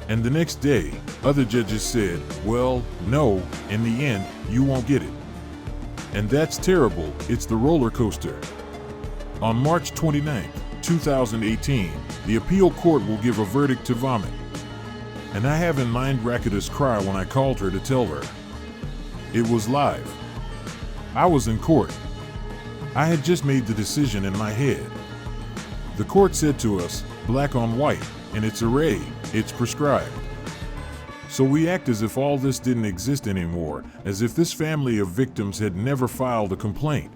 And the next day, other judges said, "Well, no, in the end, you won't get it." And that's terrible, it's the roller coaster. On March 29, 2018, the appeal court will give a verdict to Vomit. And I have in mind Rakita's cry when I called her to tell her. It was live. I was in court. I had just made the decision in my head. The court said to us, black on white, and it's array, it's prescribed. So we act as if all this didn't exist anymore, as if this family of victims had never filed a complaint.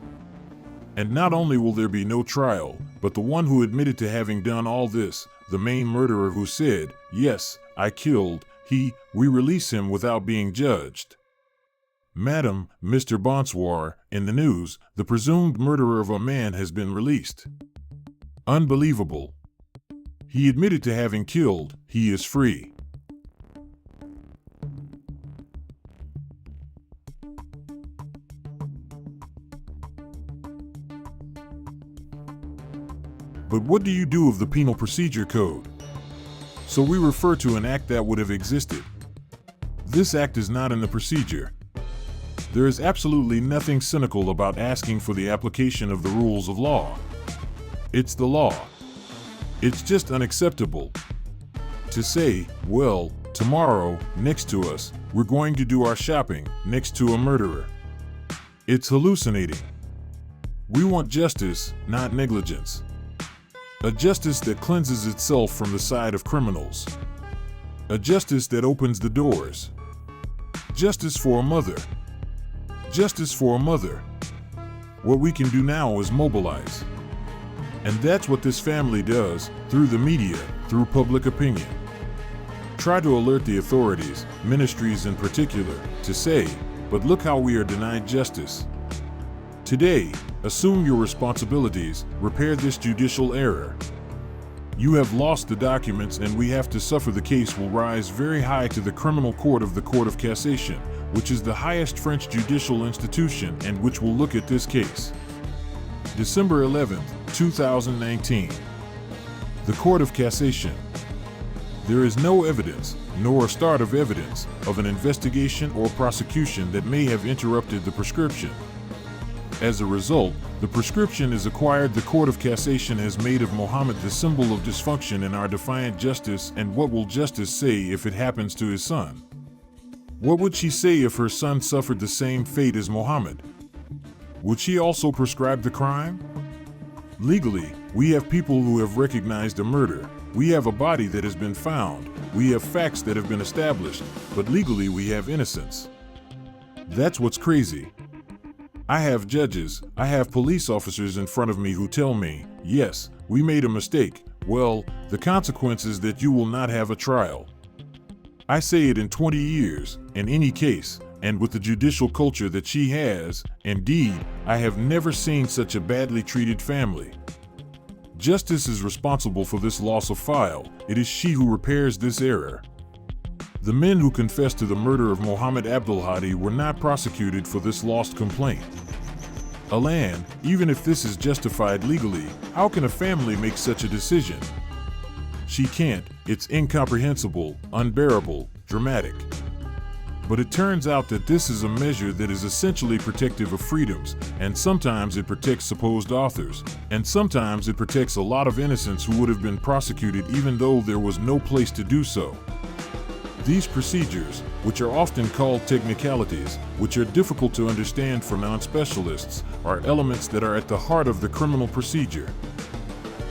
And not only will there be no trial, but the one who admitted to having done all this, the main murderer who said, "Yes, I killed," we release him without being judged. Madam, Mr. Bonsoir, in the news, the presumed murderer of a man has been released. Unbelievable. He admitted to having killed, he is free. But what do you do of the Penal Procedure Code? So we refer to an act that would have existed. This act is not in the procedure. There is absolutely nothing cynical about asking for the application of the rules of law. It's the law. It's just unacceptable. To say, well, tomorrow, next to us, we're going to do our shopping next to a murderer. It's hallucinating. We want justice, not negligence. A justice that cleanses itself from the side of criminals. A justice that opens the doors. Justice for a mother. Justice for a mother. What we can do now is mobilize. And that's what this family does, through the media, through public opinion. Try to alert the authorities, ministries in particular, to say, but look how we are denied justice. Today, assume your responsibilities, repair this judicial error. You have lost the documents and we have to suffer. The case will rise very high to the criminal court of the Court of Cassation, which is the highest French judicial institution and which will look at this case. December 11, 2019. The Court of Cassation. There is no evidence, nor a start of evidence, of an investigation or prosecution that may have interrupted the prescription. As a result, the prescription is acquired. The Court of Cassation has made of Mohammed the symbol of dysfunction in our defiant justice. And what will justice say if it happens to his son? What would she say if her son suffered the same fate as Mohammed? Would she also prescribe the crime? Legally, we have people who have recognized a murder. We have a body that has been found. We have facts that have been established. But legally, we have innocence. That's what's crazy. I have judges, I have police officers in front of me who tell me, yes, we made a mistake. Well, the consequence is that you will not have a trial. I say it in 20 years, in any case, and with the judicial culture that she has, indeed, I have never seen such a badly treated family. Justice is responsible for this loss of file. It is she who repairs this error. The men who confessed to the murder of Mohammed Abdelhadi were not prosecuted for this lost complaint. Alan, even if this is justified legally, how can a family make such a decision? She can't. It's incomprehensible, unbearable, dramatic. But it turns out that this is a measure that is essentially protective of freedoms, and sometimes it protects supposed authors, and sometimes it protects a lot of innocents who would have been prosecuted even though there was no place to do so. These procedures, which are often called technicalities, which are difficult to understand for non-specialists, are elements that are at the heart of the criminal procedure.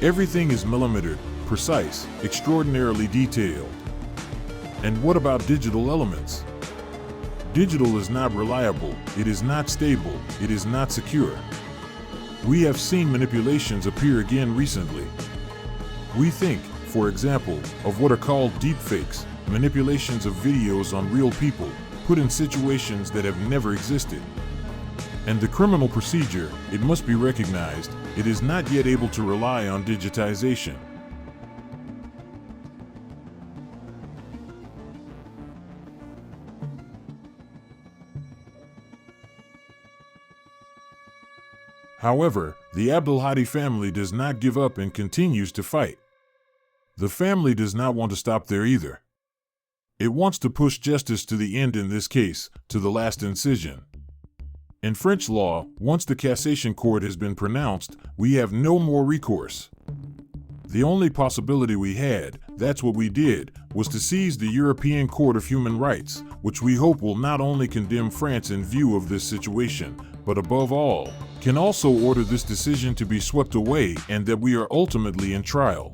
Everything is millimetered, precise, extraordinarily detailed. And what about digital elements? Digital is not reliable, it is not stable, it is not secure. We have seen manipulations appear again recently. We think, for example, of what are called deepfakes, manipulations of videos on real people, put in situations that have never existed. And the criminal procedure, it must be recognized, it is not yet able to rely on digitization. However, the Abdelhadi family does not give up and continues to fight. The family does not want to stop there either. It wants to push justice to the end in this case, to the last incision. In French law, once the Cassation Court has been pronounced, we have no more recourse. The only possibility we had, that's what we did, was to seize the European Court of Human Rights, which we hope will not only condemn France in view of this situation, but above all, can also order this decision to be swept away and that we are ultimately in trial.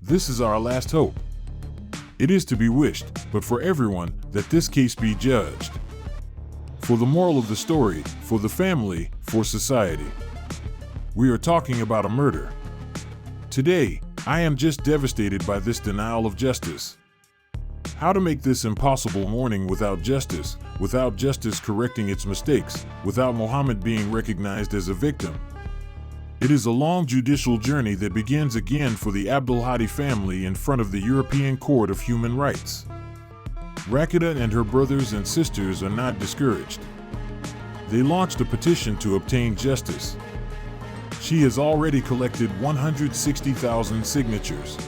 This is our last hope. It is to be wished, but for everyone, that this case be judged. For the moral of the story, for the family, for society. We are talking about a murder. Today, I am just devastated by this denial of justice. How to make this impossible morning without justice correcting its mistakes, without Mohammed being recognized as a victim. It is a long judicial journey that begins again for the Abdelhadi family in front of the European Court of Human Rights. Rakida and her brothers and sisters are not discouraged. They launched a petition to obtain justice. She has already collected 160,000 signatures.